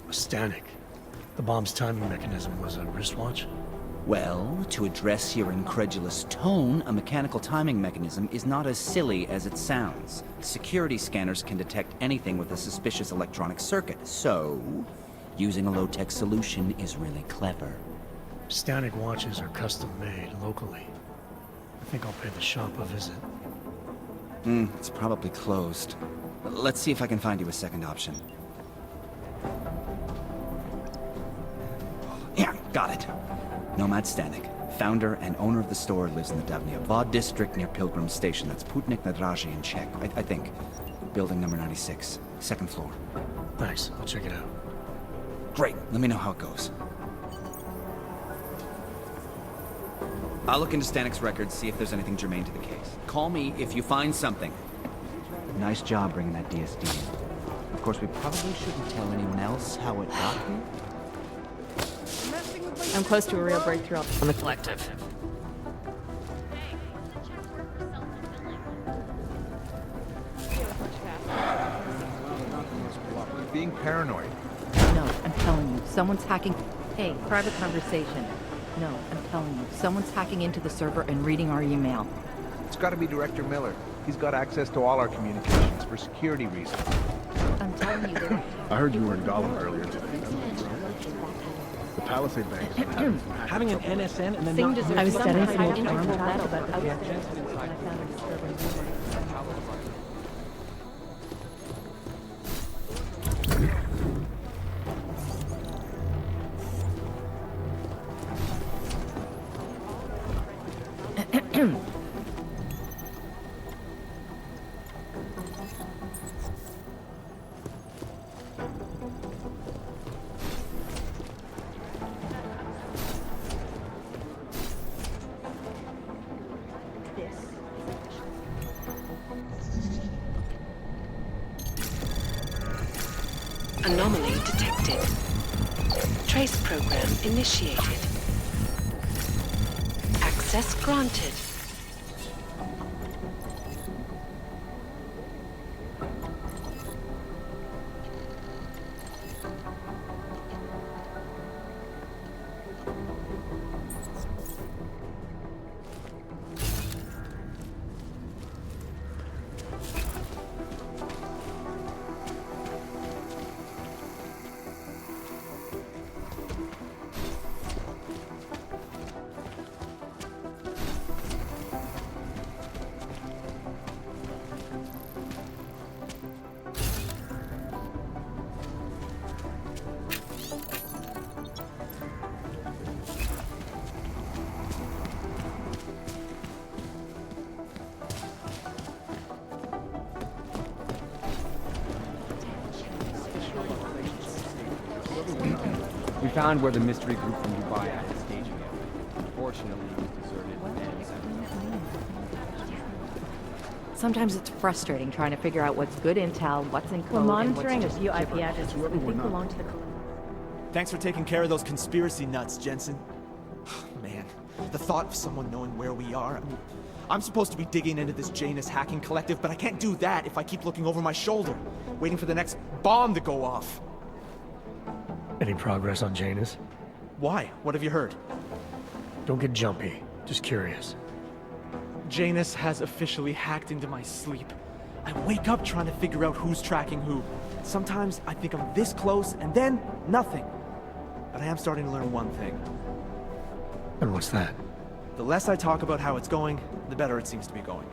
A Stanek? The bomb's timing mechanism was a wristwatch? Well, to address your incredulous tone, a mechanical timing mechanism is not as silly as it sounds. Security scanners can detect anything with a suspicious electronic circuit, so using a low-tech solution is really clever. Stanek watches are custom-made locally. I think I'll pay the shop a visit. It's probably closed. Let's see if I can find you a second option. Yeah, got it. Nomad Stanek, founder and owner of the store, lives in the Davnia Vod district near Pilgrim Station. That's Putnik Nadraji in Czech, I think. Building number 96, second floor. Thanks, I'll check it out. Great, let me know how it goes. I'll look into Stanek's records, see if there's anything germane to the case. Call me if you find something. Nice job bringing that DSD in. Of course, we probably shouldn't tell anyone else how it got here. I'm close to a real breakthrough on the collective. Being paranoid. No, I'm telling you, someone's hacking. Hey, private conversation. No, I'm telling you, someone's hacking into the server and reading our email. It's got to be Director Miller. He's got access to all our communications for security reasons. I'm telling you that. I heard you were in Gollum earlier today. The Palisade Bank is Having an NSN and then Singh not... deserves I was studying some some kind of old interval battle, battle, but but I found a disturbing rumor. Anomaly detected. Trace program initiated. Access granted. We found where the mystery group from Dubai had its staging area. Unfortunately, it was deserted and Sometimes it's frustrating trying to figure out what's good intel, what's in code, We're monitoring and a what's few just IP gibberish. addresses that we think belong to the collective. Thanks for taking care of those conspiracy nuts, Jensen. Man, the thought of someone knowing where we are. I mean, I'm supposed to be digging into this Janus hacking collective, but I can't do that if I keep looking over my shoulder, waiting for the next bomb to go off. Any progress on Janus? Why? What have you heard? Don't get jumpy. Just curious. Janus has officially hacked into my sleep. I wake up trying to figure out who's tracking who. Sometimes I think I'm this close, and then nothing. But I am starting to learn one thing. And what's that? The less I talk about how it's going, the better it seems to be going.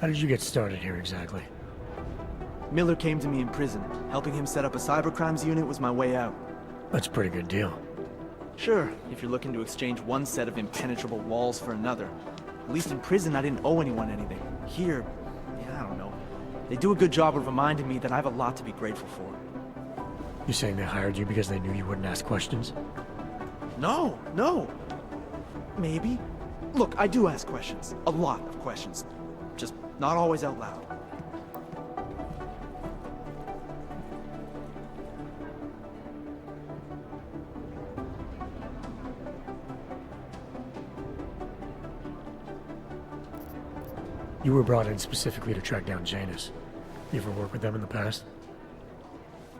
How did you get started here exactly? Miller came to me in prison. Helping him set up a cybercrimes unit was my way out. That's a pretty good deal. Sure, if you're looking to exchange one set of impenetrable walls for another. At least in prison, I didn't owe anyone anything. Here, yeah, I don't know. They do a good job of reminding me that I have a lot to be grateful for. You saying they hired you because they knew you wouldn't ask questions? No. Maybe. Look, I do ask questions. A lot of questions. Just not always out loud. You were brought in specifically to track down Janus. You ever worked with them in the past?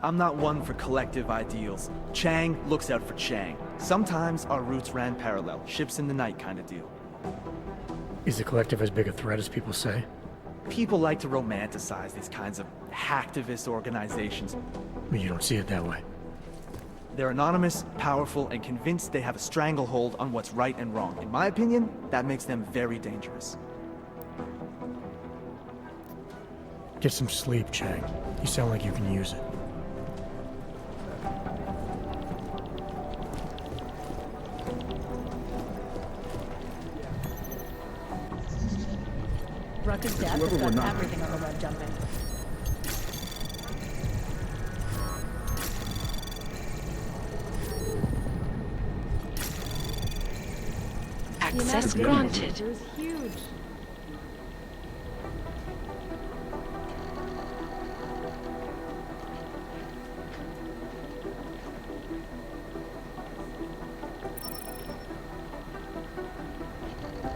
I'm not one for collective ideals. Chang looks out for Chang. Sometimes our routes ran parallel, ships in the night kind of deal. Is the collective as big a threat as people say? People like to romanticize these kinds of hacktivist organizations. But you don't see it that way. They're anonymous, powerful, and convinced they have a stranglehold on what's right and wrong. In my opinion, that makes them very dangerous. Get some sleep, Chang. You sound like you can use it. Rucker's death has got everything on the web jumping. Access granted. Is huge.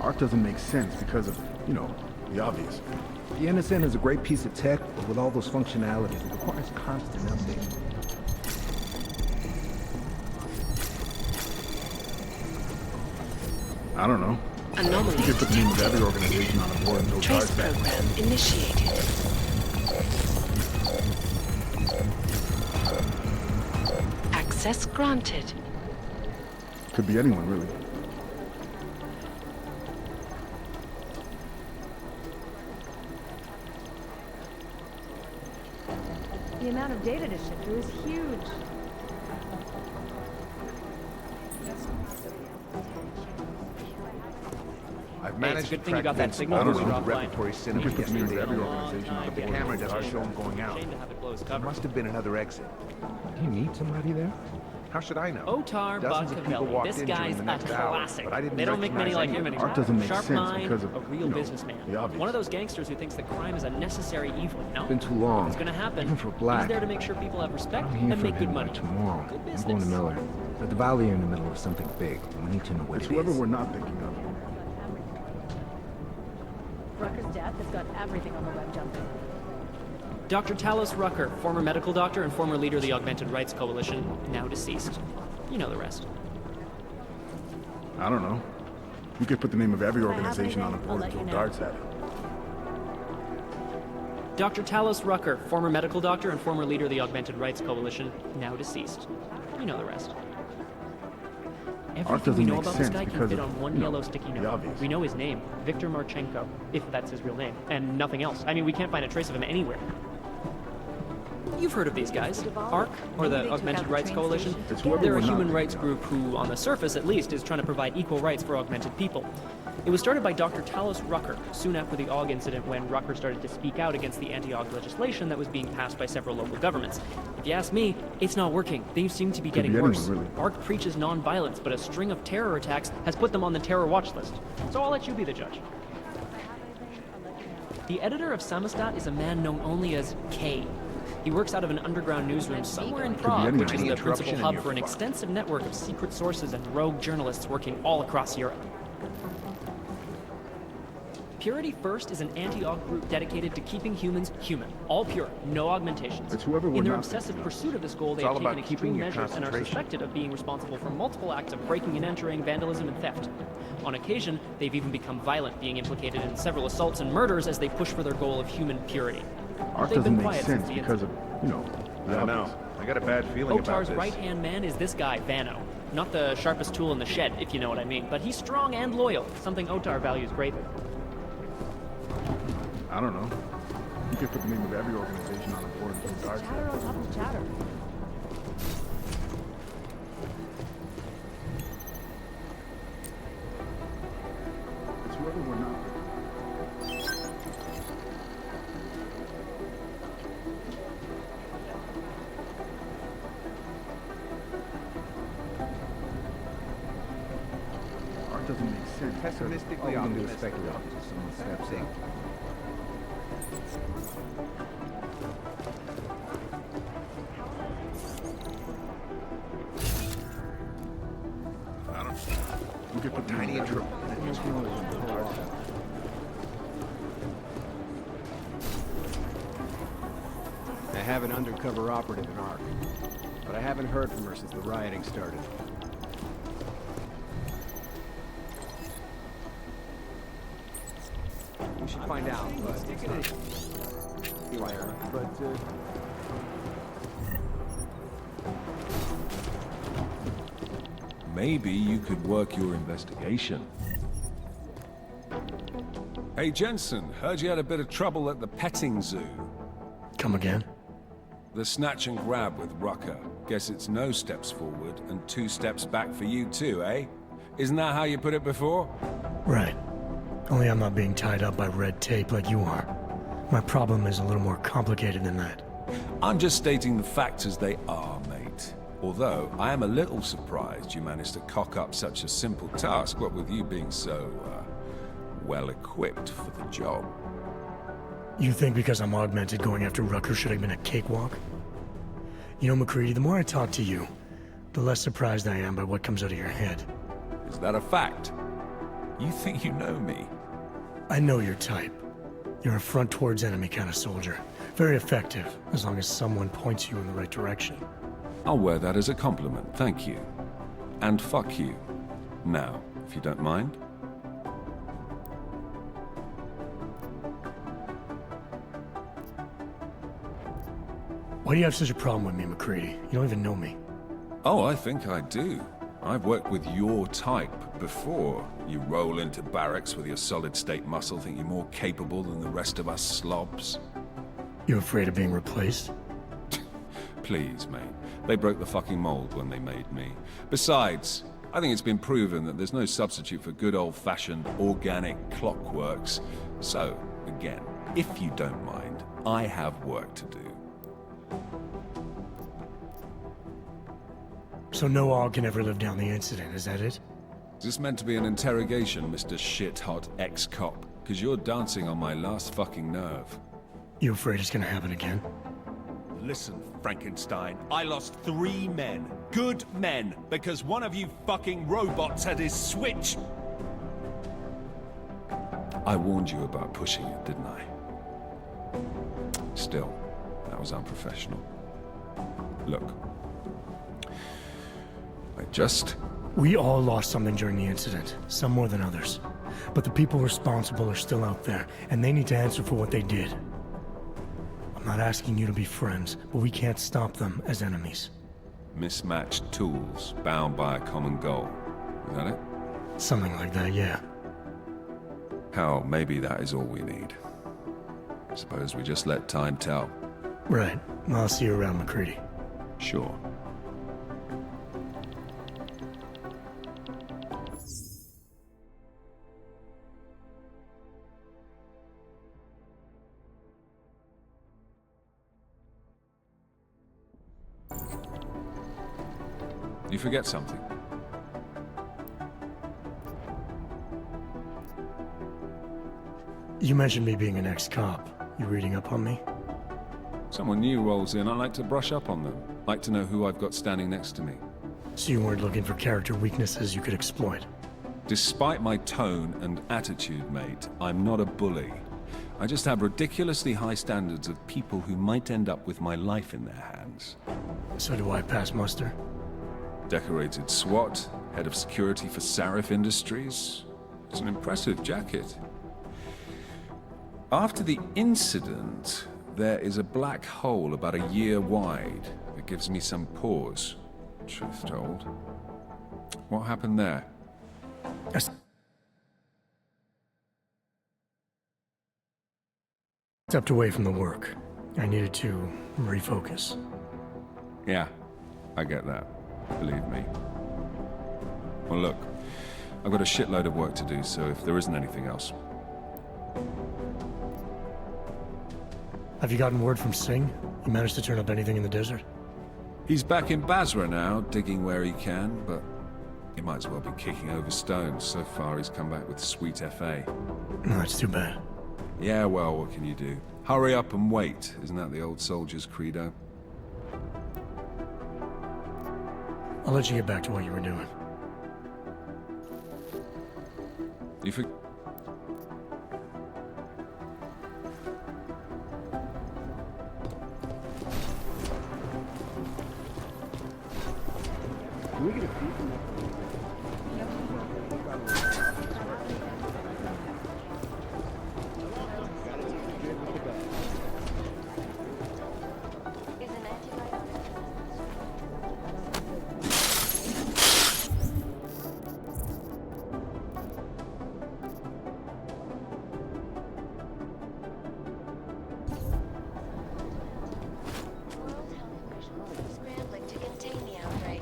Art doesn't make sense because of, you know, the obvious. The NSN is a great piece of tech, but with all those functionalities, it requires constant updates. I don't know. Anomaly You could put the name of every organization on a board and no Trace guards back. program initiated. Access granted. Could be anyone, really. The amount of data to shift through is huge. I've Hey, it's a good thing you got that signal when we were offline. Repertory cinema yesterday. Every organization on the board. The camera does our show going out. There must have been another exit. Do you need somebody there? How should I know? Otar Dozens of people Botkavelli. walked This in guy's during the a next hour, classic. but I didn't They don't make many recognize like him anyone. anymore. Art doesn't make Sharp sense mind, because of, a real you know, businessman. the obvious. One of those gangsters who thinks that crime is a necessary evil, you know? It's been too long. It's gonna happen. Even for Black. He's there to make sure people have respect I'm here and for make good him money. by tomorrow. Good I'm going business. to Miller. At the Valley, you're in the middle of something big. We need to know what It's it whoever is. we're not thinking of. Rucker's death has got everything on the web jumping. Dr. Talos Rucker, former medical doctor and former leader of the Augmented Rights Coalition, now deceased. You know the rest. I don't know. You could put the name of every If I have organization on a anything, I'll board let and you throw know. darts at it. Dr. Talos Rucker, former medical doctor and former leader of the Augmented Rights Coalition, now deceased. You know the rest. Everything we doesn't know make about this sense guy can because fit of, on one you know, yellow sticky the note. obvious. We know his name, Viktor Marchenko, if that's his real name, and nothing else. I mean, we can't find a trace of him anywhere. You've heard of these guys. ARC, or the Augmented Rights Coalition. They're a human rights group who, on the surface at least, is trying to provide equal rights for augmented people. It was started by Dr. Talos Rucker, soon after the AUG incident when Rucker started to speak out against the anti-AUG legislation that was being passed by several local governments. If you ask me, it's not working. Things seem to be getting anyone, worse. really. ARC preaches non-violence, but a string of terror attacks has put them on the terror watch list. So I'll let you be the judge. The editor of Samostat is a man known only as K. He works out of an underground newsroom somewhere in Prague, which is the principal hub for an extensive network of secret sources and rogue journalists working all across Europe. Purity First is an anti-AUG group dedicated to keeping humans human, all pure, no augmentations. It's whoever we're In their not obsessive thinking of. pursuit of this goal, they It's have all taken about keeping extreme your measures and are concentration. suspected of being responsible for multiple acts of breaking and entering, vandalism, and theft. On occasion, they've even become violent, being implicated in several assaults and murders as they push for their goal of human purity. Art They've doesn't been make quiet since sense the because of, you know, I don't know. I got a bad feeling about Otar's this. right-hand man is this guy, Vano. Not the sharpest tool in the shed, if you know what I mean, but he's strong and loyal, something Otar values greatly. I don't know. You could put the name of every organization on a board and throw darts at Chatter it. on top of chatter. It's whoever we're not. doesn't make sense. Pessimistically All we can do is optimistic. speculate until someone steps in. You get the tiny intro. I have an undercover operative in Ark, but I haven't heard from her since the rioting started. We should find out, but maybe you could work your investigation. Hey, Jensen, heard you had a bit of trouble at the petting zoo. Come again? The snatch and grab with Rucker. Guess it's no steps forward and 2 steps back for you too, eh? Isn't that how you put it before? Right. Only I'm not being tied up by red tape like you are. My problem is a little more complicated than that. I'm just stating the facts as they are, mate. Although, I am a little surprised you managed to cock up such a simple task, what with you being so, well-equipped for the job. You think because I'm augmented going after Rucker should have been a cakewalk? You know, Macready, the more I talk to you, the less surprised I am by what comes out of your head. Is that a fact? You think you know me? I know your type. You're a front towards enemy kind of soldier. Very effective, as long as someone points you in the right direction. I'll wear that as a compliment, thank you. And fuck you. Now, if you don't mind. Why do you have such a problem with me, Macready? You don't even know me. Oh, I think I do. I've worked with your type before. You roll into barracks with your solid-state muscle, think you're more capable than the rest of us slobs. You afraid of being replaced? Please, mate. They broke the fucking mold when they made me. Besides, I think it's been proven that there's no substitute for good old-fashioned organic clockworks. So, again, if you don't mind, I have work to do. So no AUG can ever live down the incident, is that it? Is this meant to be an interrogation, Mr. Shit-hot ex-cop? Because you're dancing on my last fucking nerve. You afraid it's gonna happen again? Listen, Frankenstein, I lost 3 men. Good men. Because one of you fucking robots had his switch. I warned you about pushing it, didn't I? Still, that was unprofessional. Look. We all lost something during the incident, some more than others. But the people responsible are still out there, and they need to answer for what they did. I'm not asking you to be friends, but we can't stop them as enemies. Mismatched tools, bound by a common goal. Is that it? Something like that, yeah. Hell, maybe that is all we need. Suppose we just let time tell. Right. I'll see you around, Macready. Sure. You forget something. You mentioned me being an ex-cop. You reading up on me? Someone new rolls in, I like to brush up on them. Like to know who I've got standing next to me. So you weren't looking for character weaknesses you could exploit? Despite my tone and attitude, mate, I'm not a bully. I just have ridiculously high standards of people who might end up with my life in their hands. So do I pass muster? Decorated SWAT, head of security for Sarif Industries. It's an impressive jacket. After the incident, there is a black hole about a year wide that gives me some pause, truth told. What happened there? Stepped away from the work. I needed to refocus. Yeah, I get that. Believe me. Well, look, I've got a shitload of work to do, so if there isn't anything else. Have you gotten word from Singh? He managed to turn up anything in the desert? He's back in Basra now, digging where he can, but He might as well be kicking over stones. So far, he's come back with sweet FA. No, that's too bad. Yeah, well, what can you do? Hurry up and wait. Isn't that the old soldier's credo? I'll let you get back to what you were doing. You for... Can we get a seat from that? Scrambling to contain the outbreak.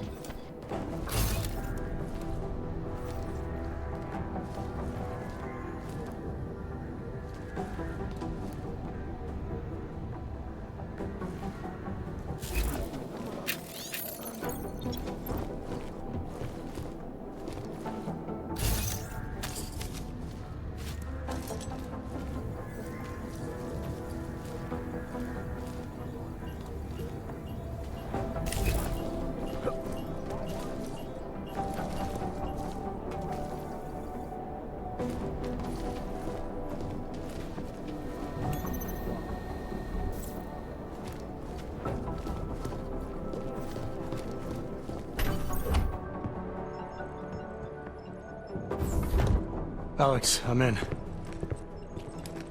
Alex, I'm in.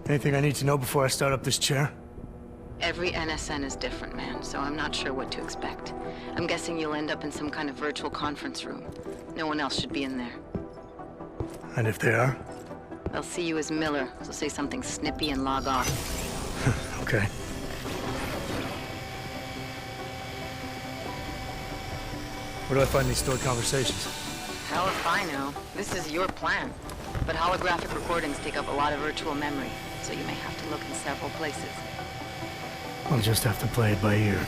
Anything I need to know before I start up this chair? Every NSN is different, man, so I'm not sure what to expect. I'm guessing you'll end up in some kind of virtual conference room. No one else should be in there. And if they are? They'll see you as Miller, so say something snippy and log off. Okay. Where do I find these stored conversations? Hell if I know. This is your plan. But holographic recordings take up a lot of virtual memory, so you may have to look in several places. I'll just have to play it by ear.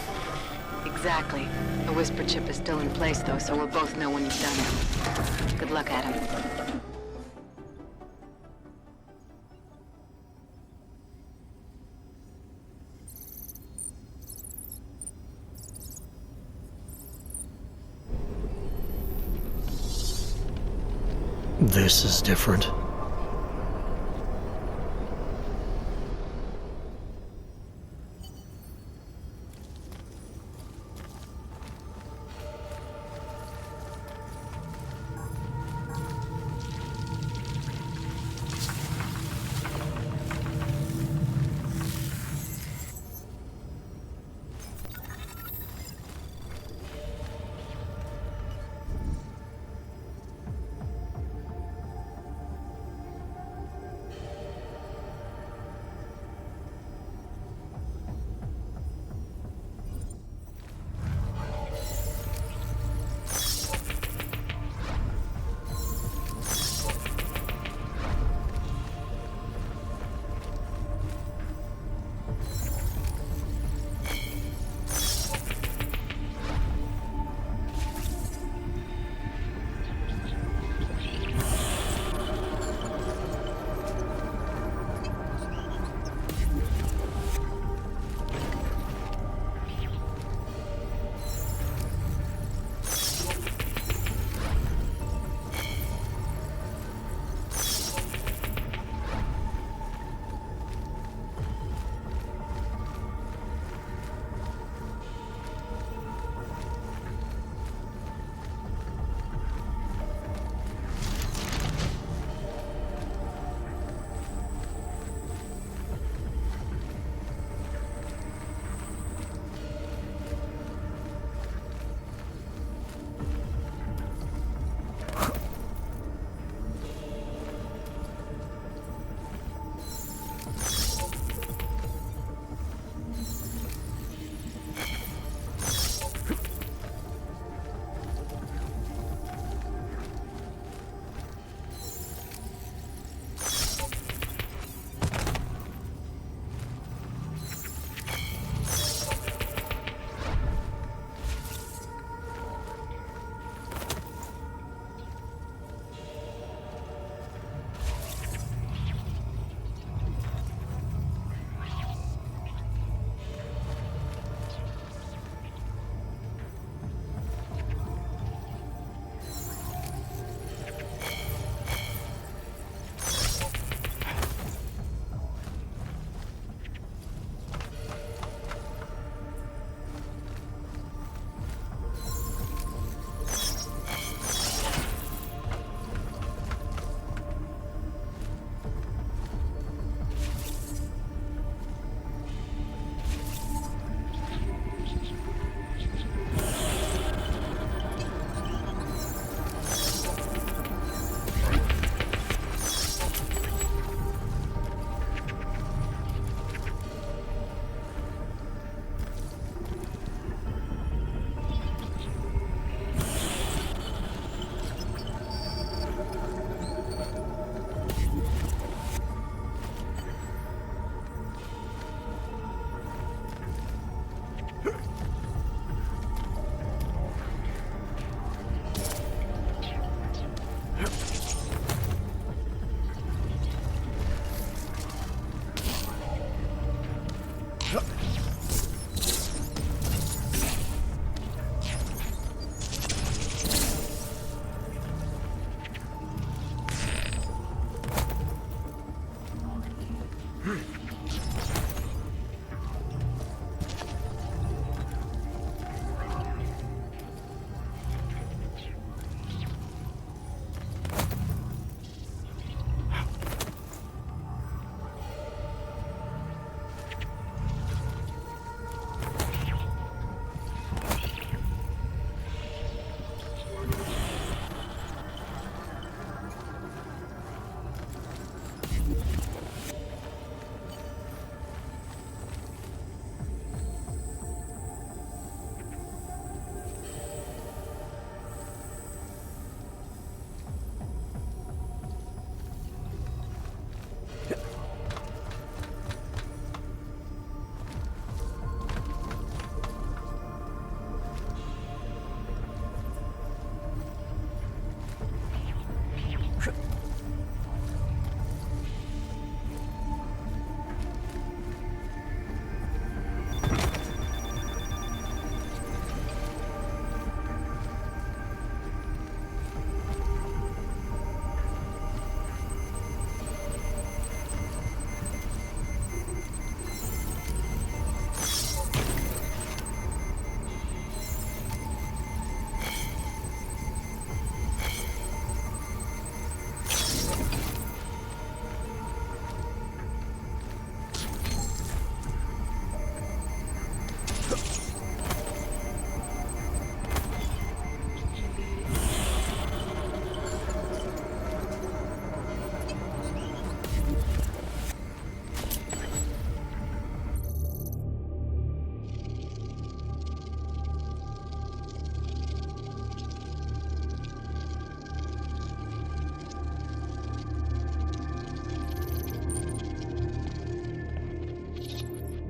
Exactly. The whisper chip is still in place, though, so we'll both know when you've done it. Good luck, Adam. This is different.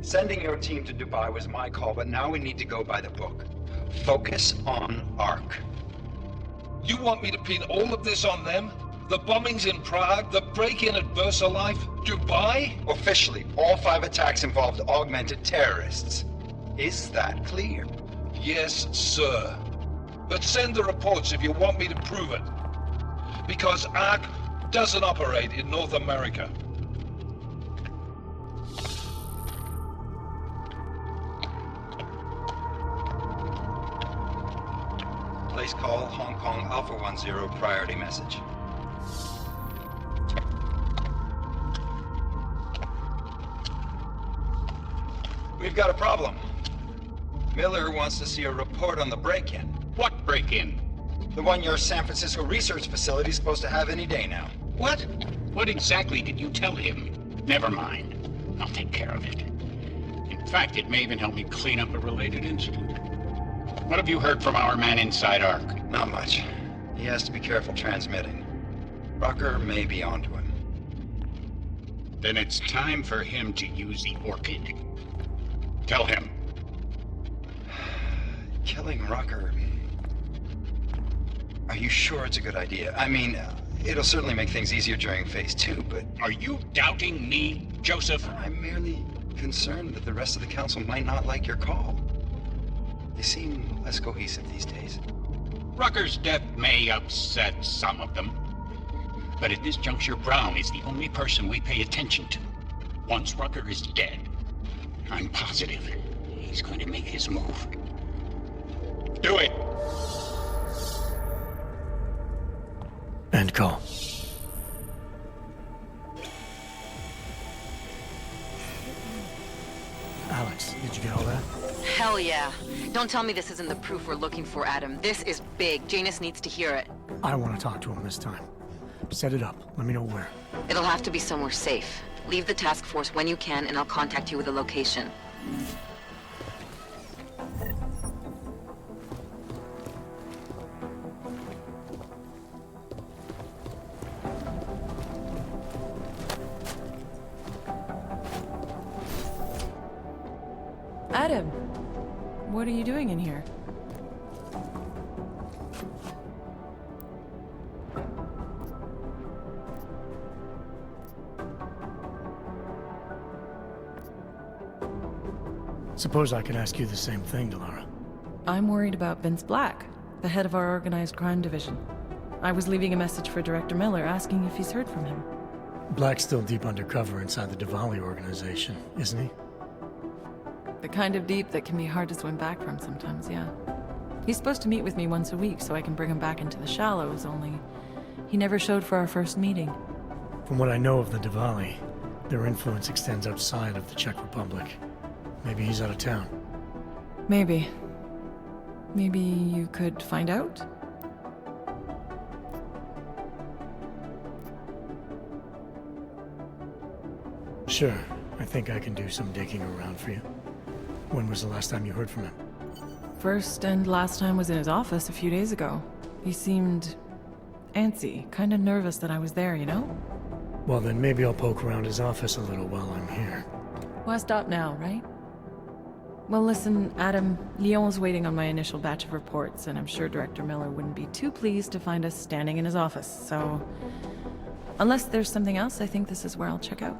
Sending your team to Dubai was my call, but now we need to go by the book. Focus on ARC. You want me to pin all of this on them? The bombings in Prague, the break-in at VersaLife, Dubai? Officially, all 5 attacks involved augmented terrorists. Is that clear? Yes, sir. But send the reports if you want me to prove it. Because ARC doesn't operate in North America. Place call, Hong Kong Alpha 10, priority message. We've got a problem. Miller wants to see a report on the break-in. What break-in? The one your San Francisco research facility is supposed to have any day now. What? What exactly did you tell him? Never mind. I'll take care of it. In fact, it may even help me clean up a related incident. What have you heard from our man inside ARC? Not much. He has to be careful transmitting. Rucker may be onto him. Then it's time for him to use the Orchid. Tell him. Killing Rucker. Are you sure it's a good idea? I mean, it'll certainly make things easier during Phase 2, but... Are you doubting me, Joseph? I'm merely concerned that the rest of the council might not like your call. They seem less cohesive these days. Rucker's death may upset some of them. But at this juncture, Brown is the only person we pay attention to. Once Rucker is dead, I'm positive he's going to make his move. Do it! End call. Alex, did you get all that? Hell yeah. Don't tell me this isn't the proof we're looking for, Adam. This is big. Janus needs to hear it. I want to talk to him this time. Set it up. Let me know where. It'll have to be somewhere safe. Leave the task force when you can, and I'll contact you with a location. Adam, what are you doing in here? Suppose I can ask you the same thing, Delara. I'm worried about Vince Black, the head of our organized crime division. I was leaving a message for Director Miller asking if he's heard from him. Black's still deep undercover inside the Diwali organization, isn't he? The kind of deep that can be hard to swim back from sometimes, yeah. He's supposed to meet with me once a week so I can bring him back into the shallows, only he never showed for our first meeting. From what I know of the Diwali, their influence extends outside of the Czech Republic. Maybe he's out of town. Maybe. Maybe you could find out? Sure. I think I can do some digging around for you. When was the last time you heard from him? First and last time was in his office a few days ago. He seemed antsy, kind of nervous that I was there, you know? Well, then maybe I'll poke around his office a little while I'm here. Why stop now, right? Well, listen, Adam, Lyon's waiting on my initial batch of reports, and I'm sure Director Miller wouldn't be too pleased to find us standing in his office, so... Unless there's something else, I think this is where I'll check out.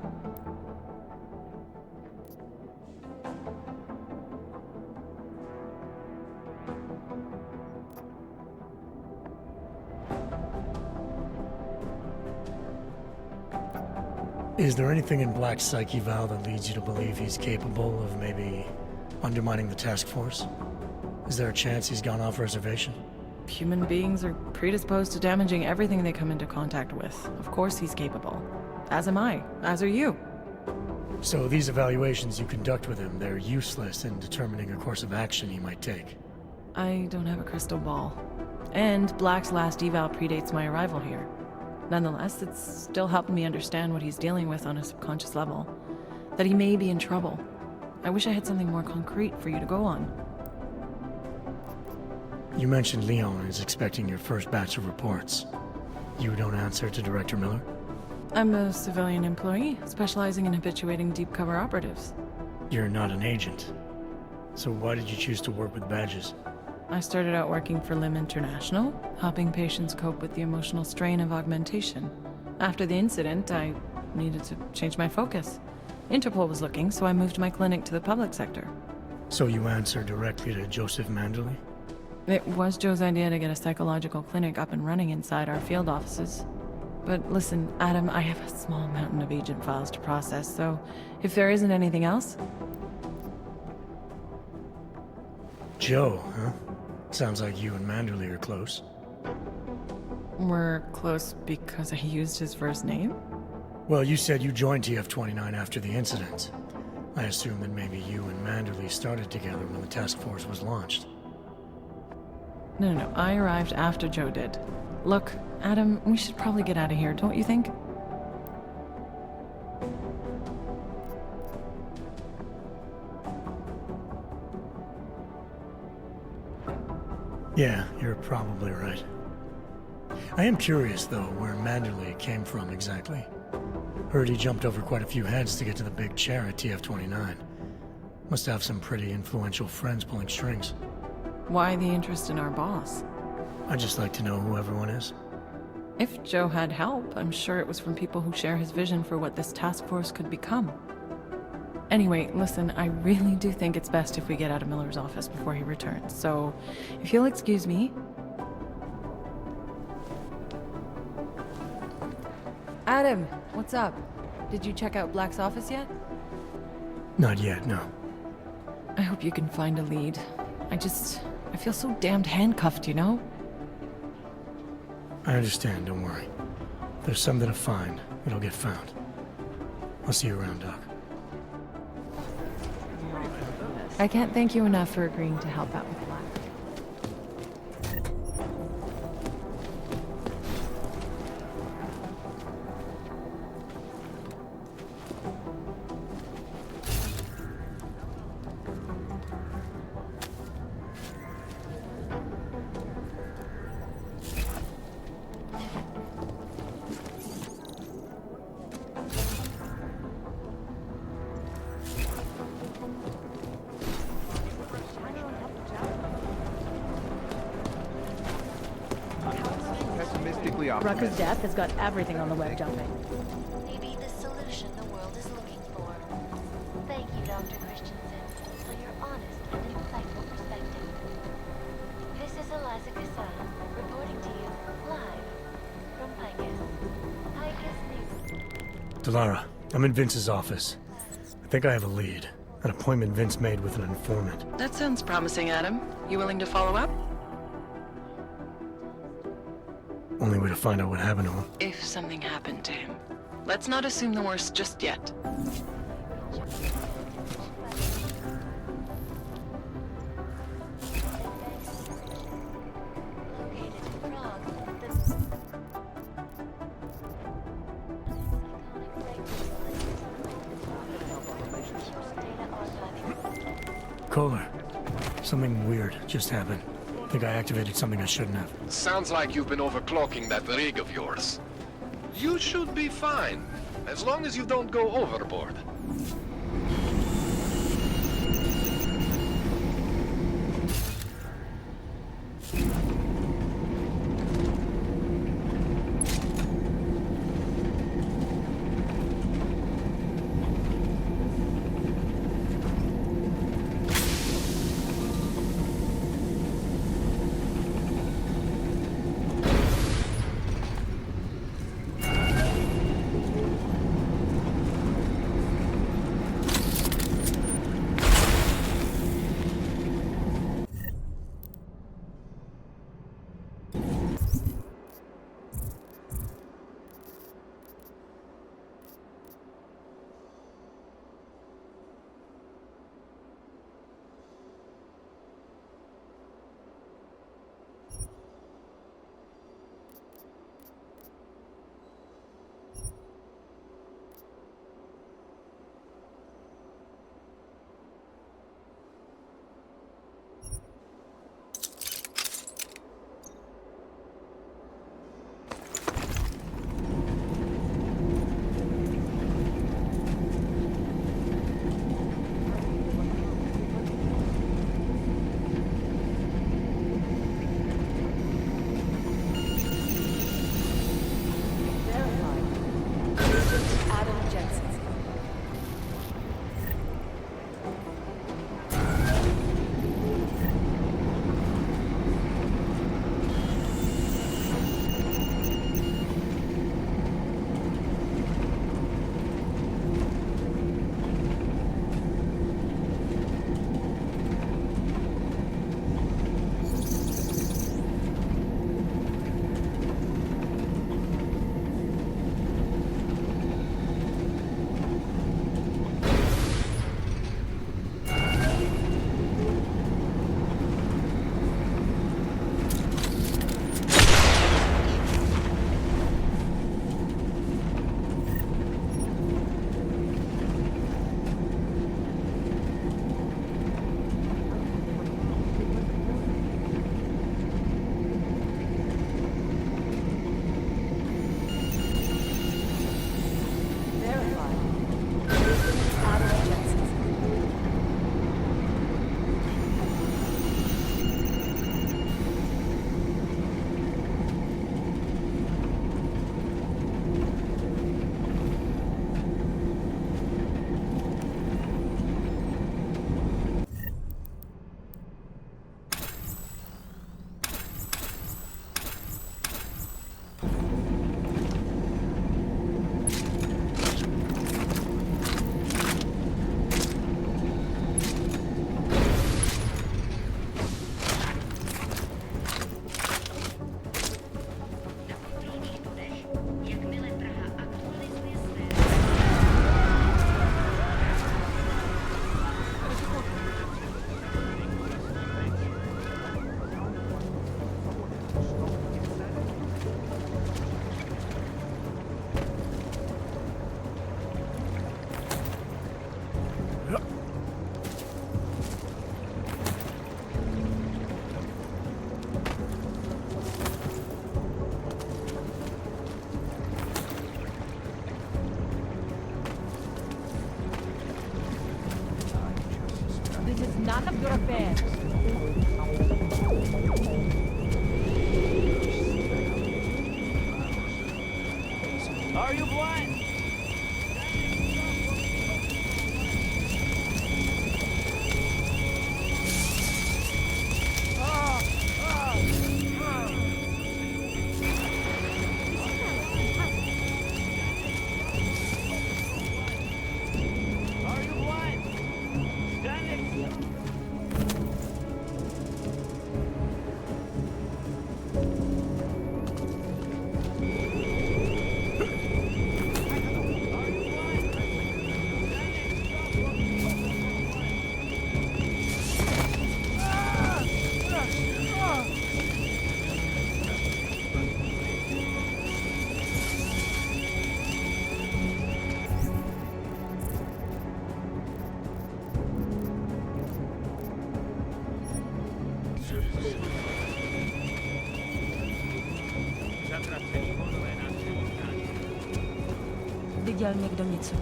Is there anything in Black's psyche, Val, that leads you to believe he's capable of maybe undermining the task force? Is there a chance he's gone off reservation? Human beings are predisposed to damaging everything they come into contact with. Of course he's capable. As am I. As are you. So these evaluations you conduct with him, they're useless in determining a course of action he might take? I don't have a crystal ball. And Black's last eval predates my arrival here. Nonetheless, it's still helping me understand what he's dealing with on a subconscious level. That he may be in trouble. I wish I had something more concrete for you to go on. You mentioned Leon is expecting your first batch of reports. You don't answer to Director Miller? I'm a civilian employee, specializing in habituating deep cover operatives. You're not an agent. So why did you choose to work with badges? I started out working for Lim International, helping patients cope with the emotional strain of augmentation. After the incident, I needed to change my focus. Interpol was looking, so I moved my clinic to the public sector. So you answer directly to Joseph Manderley? It was Joe's idea to get a psychological clinic up and running inside our field offices. But listen, Adam, I have a small mountain of agent files to process, so if there isn't anything else... Joe, huh? Sounds like you and Manderley are close. We're close because I used his first name? Well, you said you joined TF29 after the incident. I assume that maybe you and Manderley started together when the task force was launched. No, I arrived after Joe did. Look, Adam, we should probably get out of here, don't you think? Yeah, you're probably right. I am curious, though, where Manderley came from exactly. Heard he jumped over quite a few heads to get to the big chair at TF29. Must have some pretty influential friends pulling strings. Why the interest in our boss? I'd just like to know who everyone is. If Joe had help, I'm sure it was from people who share his vision for what this task force could become. Anyway, listen, I really do think it's best if we get out of Miller's office before he returns, so if you'll excuse me... Adam, what's up? Did you check out Black's office yet? Not yet, no. I hope you can find a lead. I feel so damned handcuffed, you know? I understand, don't worry. If there's something to find, it'll get found. I'll see you around, Doc. I can't thank you enough for agreeing to help out with Black. Rucker's death has got everything on the web jumping. Maybe the solution the world is looking for. Thank you, Dr. Christensen, for your honest and insightful perspective. This is Eliza Kassan, reporting to you live from Picus News. Delara, I'm in Vince's office. I think I have a lead. An appointment Vince made with an informant. That sounds promising, Adam. You willing to follow up? Only way to find out what happened to him. If something happened to him. Let's not assume the worst just yet. Kohler, something weird just happened. I think I activated something I shouldn't have. Sounds like you've been overclocking that rig of yours. You should be fine, as long as you don't go overboard. up your affairs. Are you blind? Viděl někdo něco?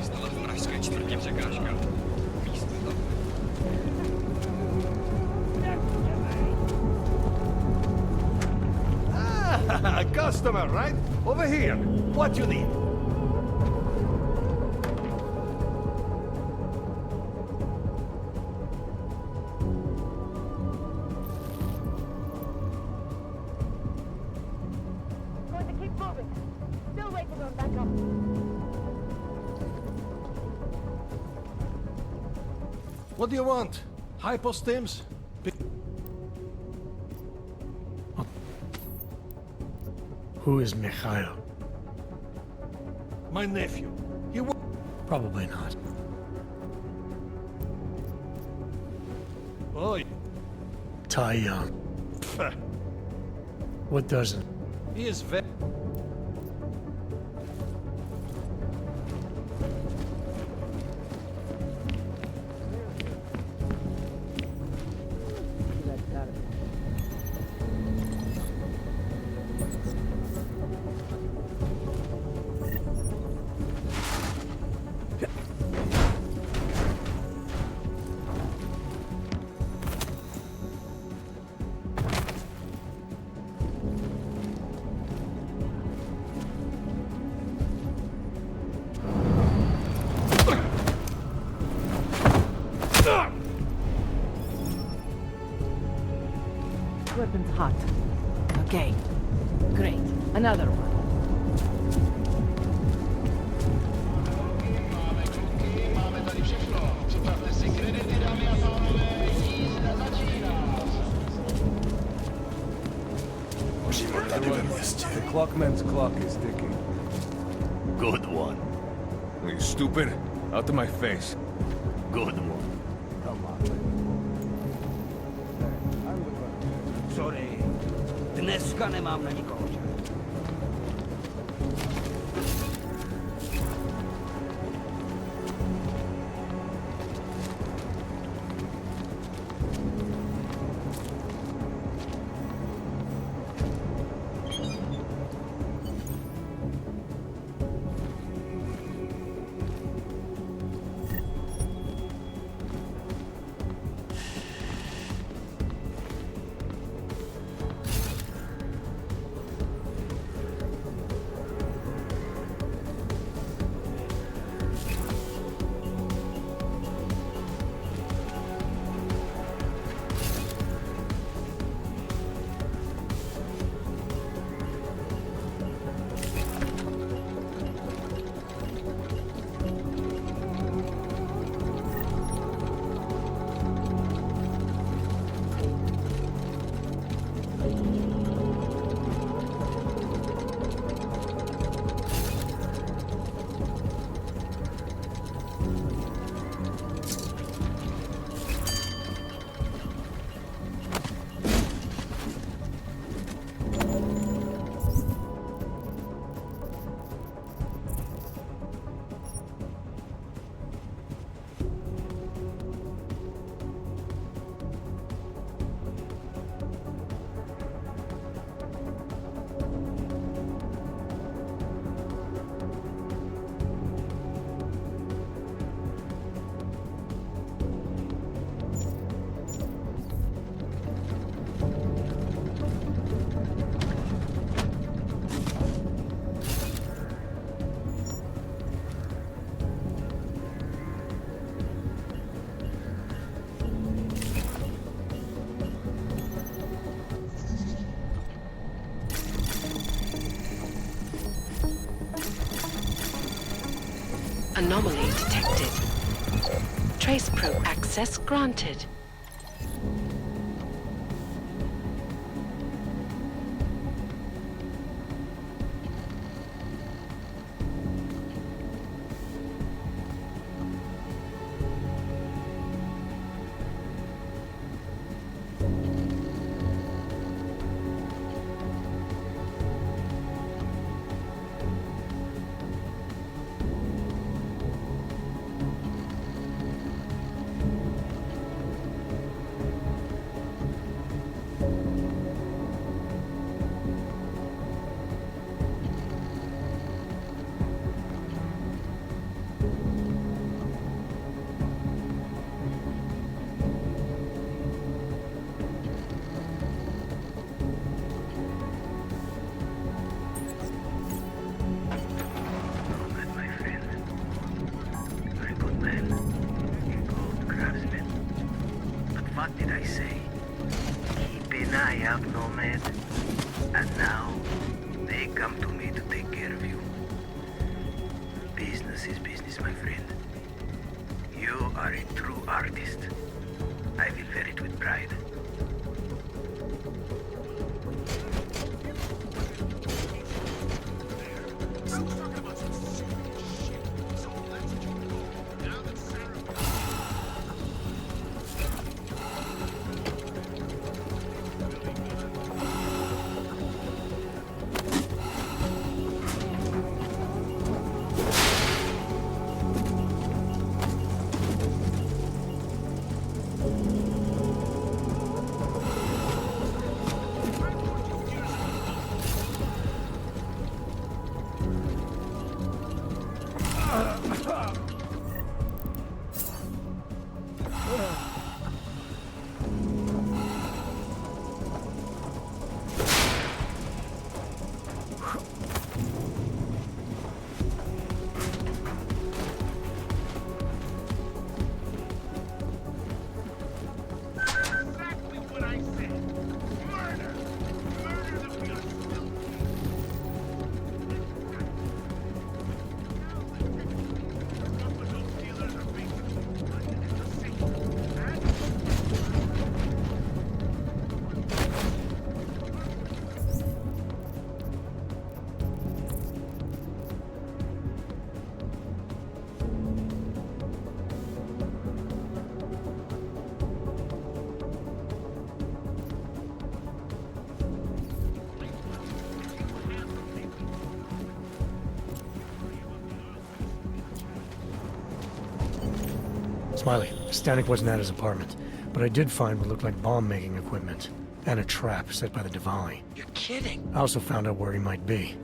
Stala v pražské čtvrtě Překážka. A customer, right? Over here. What you need? Going to keep moving. Still waiting on backup. What do you want? Hypostims? Who is Mikhail? My nephew. He wa- Probably not. Oh, Tai Young. What doesn't? he is very... Weapon's hot. Okay. Great. Another one. The clockman's clock is ticking. Good one. Are you stupid? Out of my face. Good one. Come on. Sorry. Dneska nemám na nikoho čas. Anomaly detected. Trace probe access granted. What did I say? Keep an eye out, Nomad. And now, they come to me to take care of you. Business is business, my friend. You are a true artist. I will wear it with pride. Smiley, Stanek wasn't at his apartment, but I did find what looked like bomb-making equipment, and a trap set by the Diwali. You're kidding. I also found out where he might be.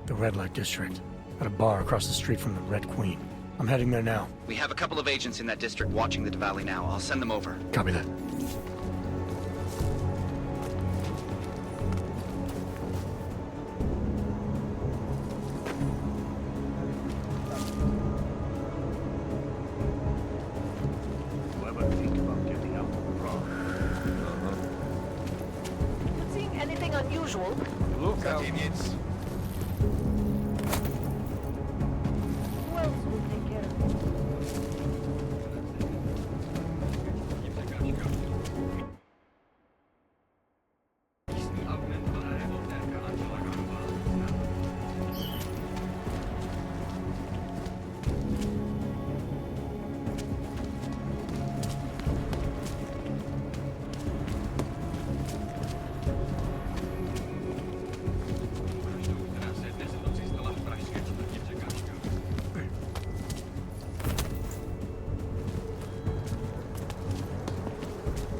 The Red Light District, at a bar across the street from the Red Queen. I'm heading there now. We have a couple of agents in that district watching the Diwali now. I'll send them over. Copy that.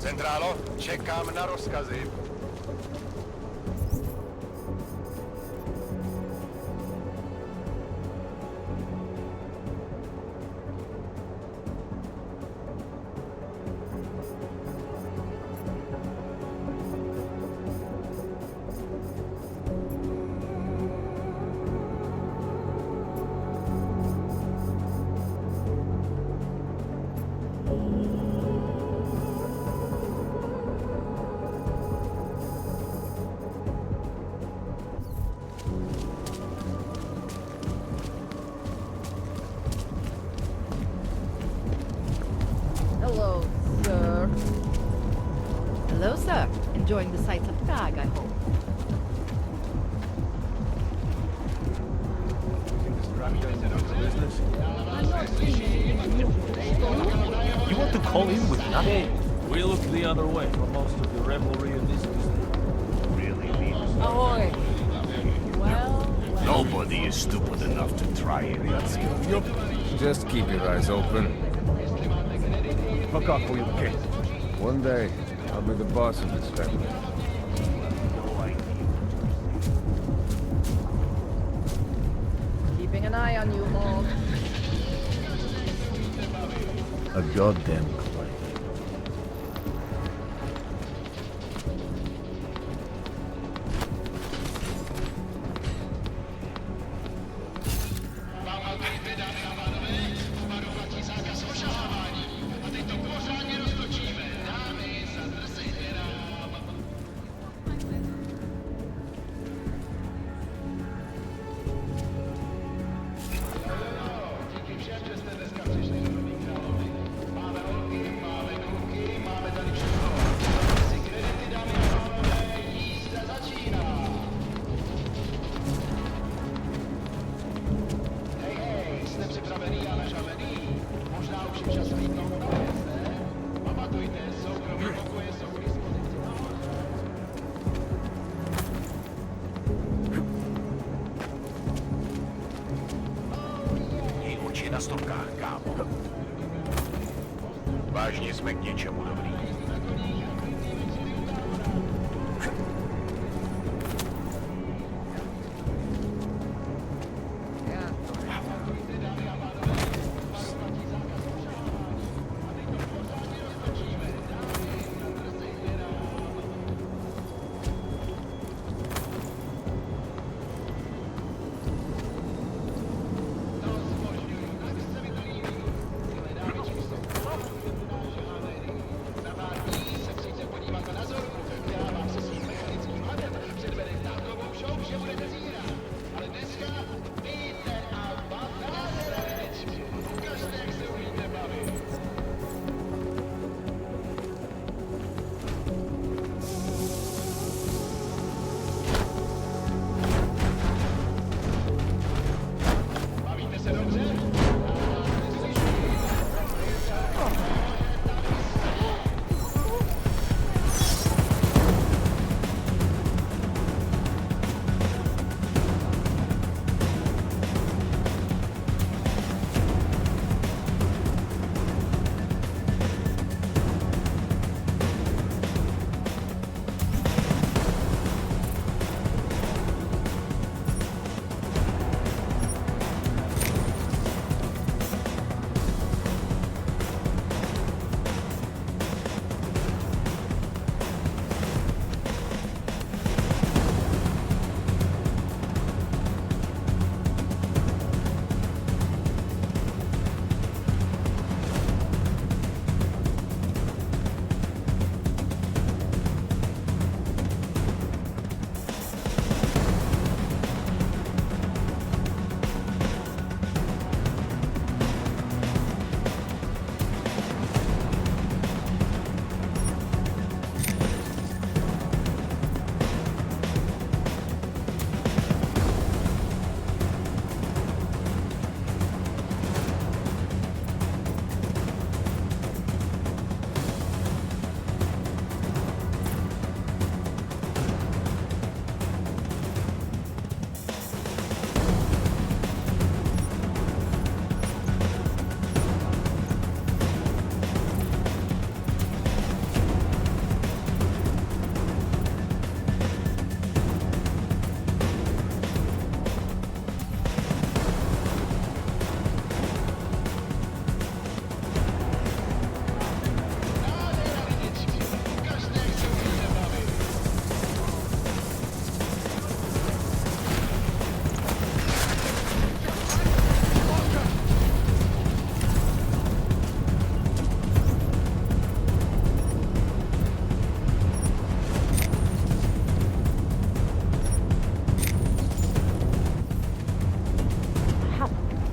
Centrálo, čekám na rozkazy. Hello, sir. Hello, sir. Enjoying the sights of Prague, I hope. You want to call in with nothing? We look the other way for most of the revelry in this business. Really? Ahoy. Well, Nobody is stupid enough to try it. Just keep your eyes open. Fuck off for you, kid. One day, I'll be the boss of this family. Keeping an eye on you, Morg. A goddamn clay. Na stopkách, kámo. Vážně jsme k něčemu dobrý.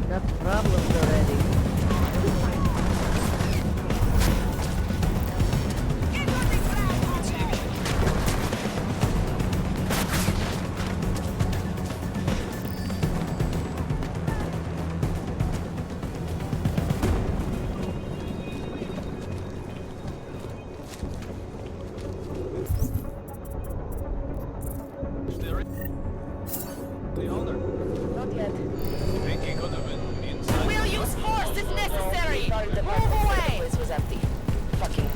Enough problems already. yet. Think he could have been inside? We'll use force if necessary! Move away! The place was empty. Fucking...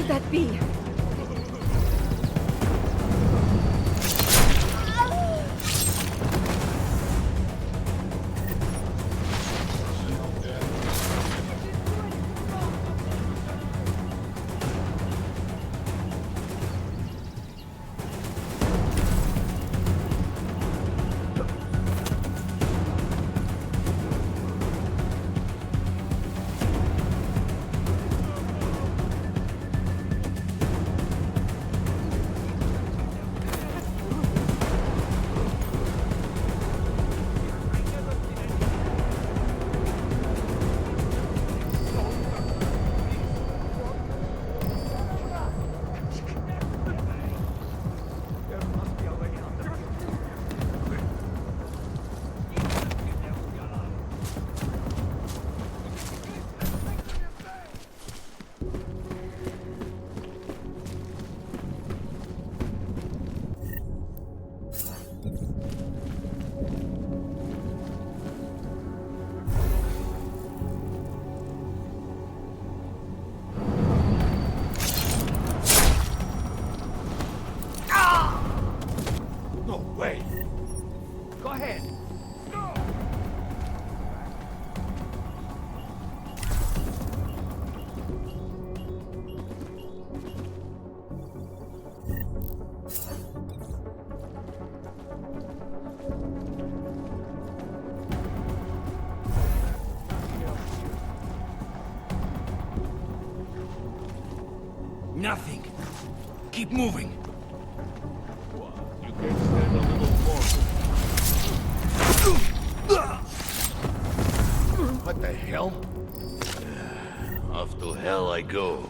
That be? Nothing. Keep moving. You can't stand a little more. What the hell? Off to hell I go.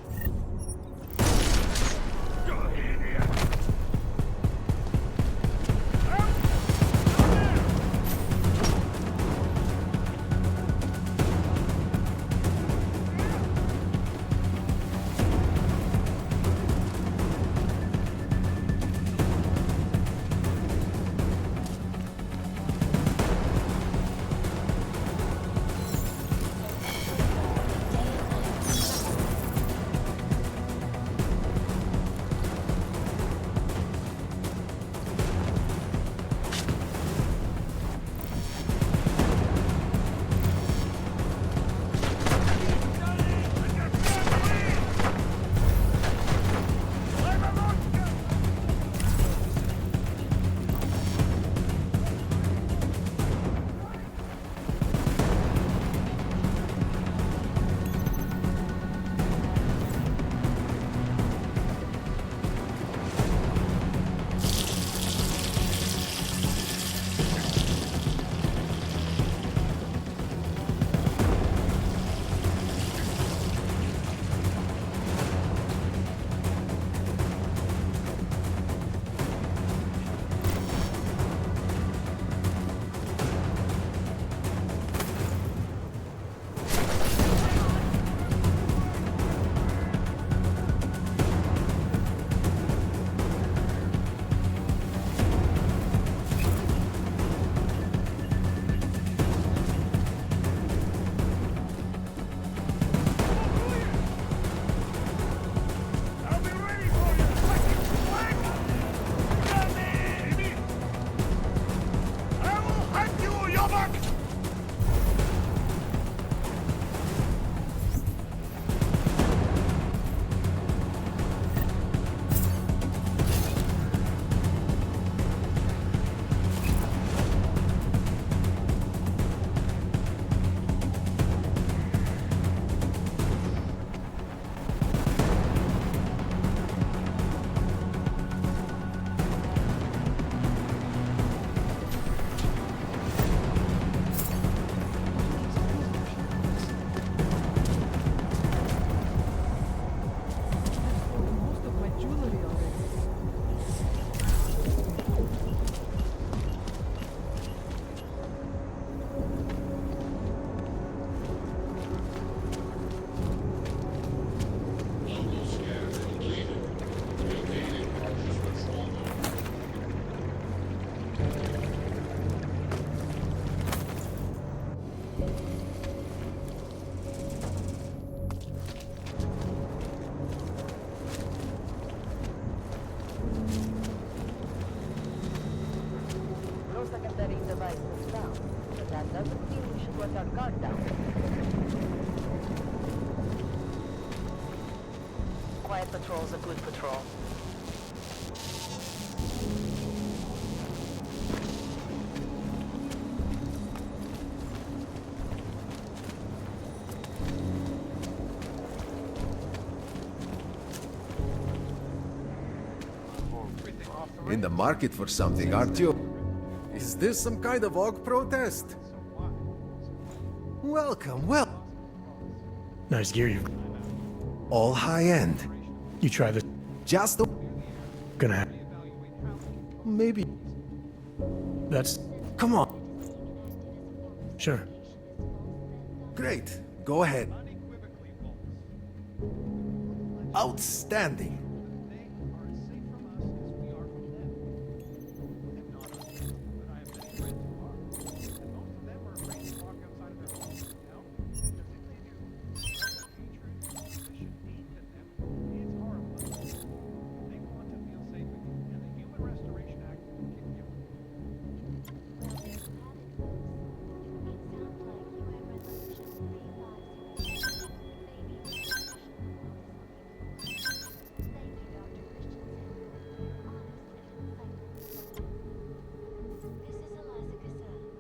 Quiet patrol's a good patrol. In the market for something, aren't you? Is this some kind of AUG protest? Welcome, Nice gear you've... all high-end. You try this... Just the... Gonna have... Maybe... That's... Come on. Sure. Great. Go ahead. Outstanding.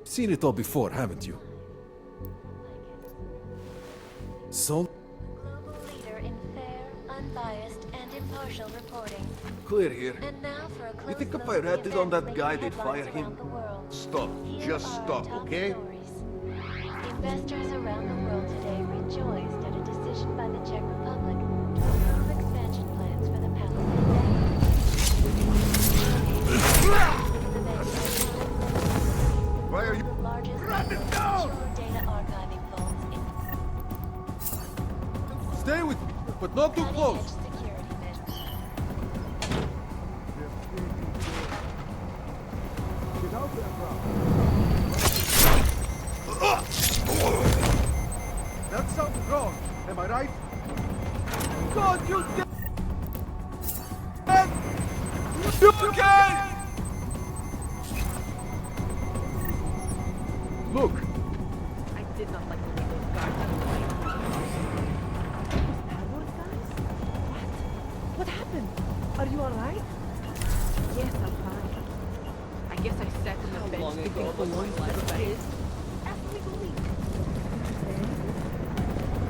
Seen it all before, haven't you? So? Global leader in fair, unbiased, and impartial reporting. Clear here. And now for a You close think if look I at the ratted on that events guy, making they'd fire headlines him? around the world. Stop. Here Just are stop, top okay? stories. Investors around the world today rejoiced at a decision by the Czech Republic to approve expansion plans for the Palestine Bank. Why are you... The largest secure data archiving vaults in Stay with me, but not too close. security measures. That sounds wrong. Am I right? God, you dead! You okay? Look. I did not like the way those guards had the light. Those guys? What happened? Are you alright? Yes, I'm fine. I guess I sat in the bench thinking for one last day. After we go leave.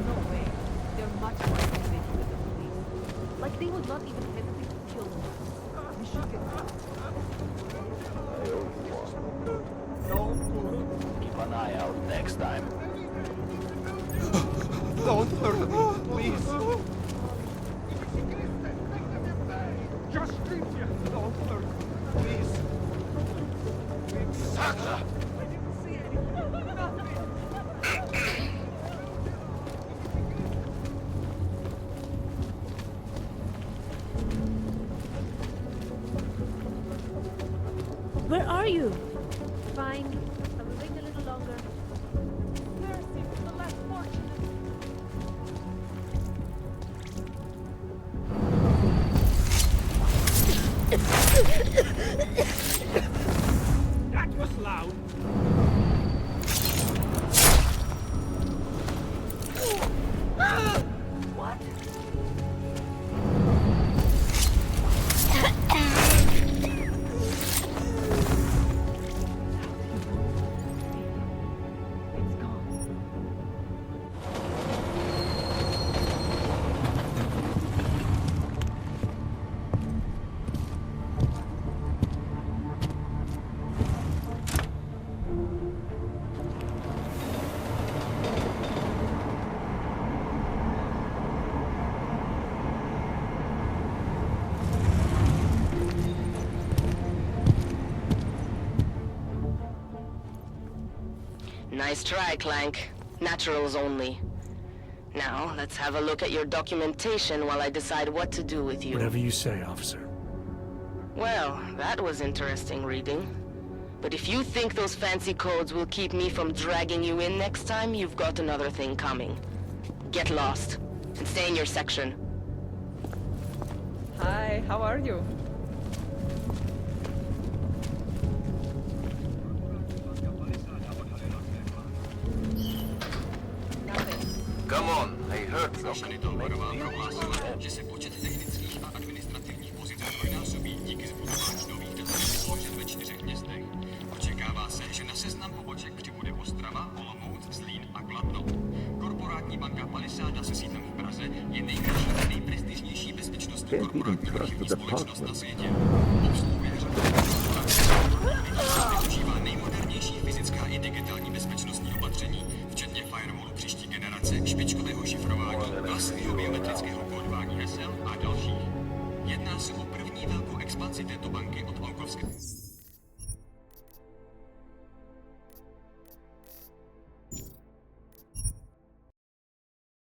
No way. They're much more intimidating than the police. Like they would not even hesitate to kill me. We should get Keep an eye out next time. Don't hurt me, please. Just leave here. Don't hurt me, please. Saka! Where are you? Fine. I will wait a little longer. Mercy, the last fortunate. That was loud. Nice try, Clank. Naturals only. Now, let's have a look at your documentation while I decide what to do with you. Whatever you say, officer. Well, that was interesting reading. But if you think those fancy codes will keep me from dragging you in next time, you've got another thing coming. Get lost, and stay in your section. Hi, how are you? Come on, I heard from že se počet technických a administrativních pozic trojnásobí díky zbudování nových datových složek ve 4 městech. Očekává se, že na seznam poboček přibude Ostrava, Olomouc, Zlín a Kladno. Korporátní banka Palisáda se sídlem v Praze je největší a nejprestižnější bezpečnostní korporátní archivní společnost na světě. Obsluhuje řadu využívá nejmodernější fyzická i digitální bezpečnostní opatření, včetně firewallu příští generace, špičkového šifrování, vlastního biometrického kódování hesel a dalších. Jedná se o první velkou expanzi této banky od Olkovské.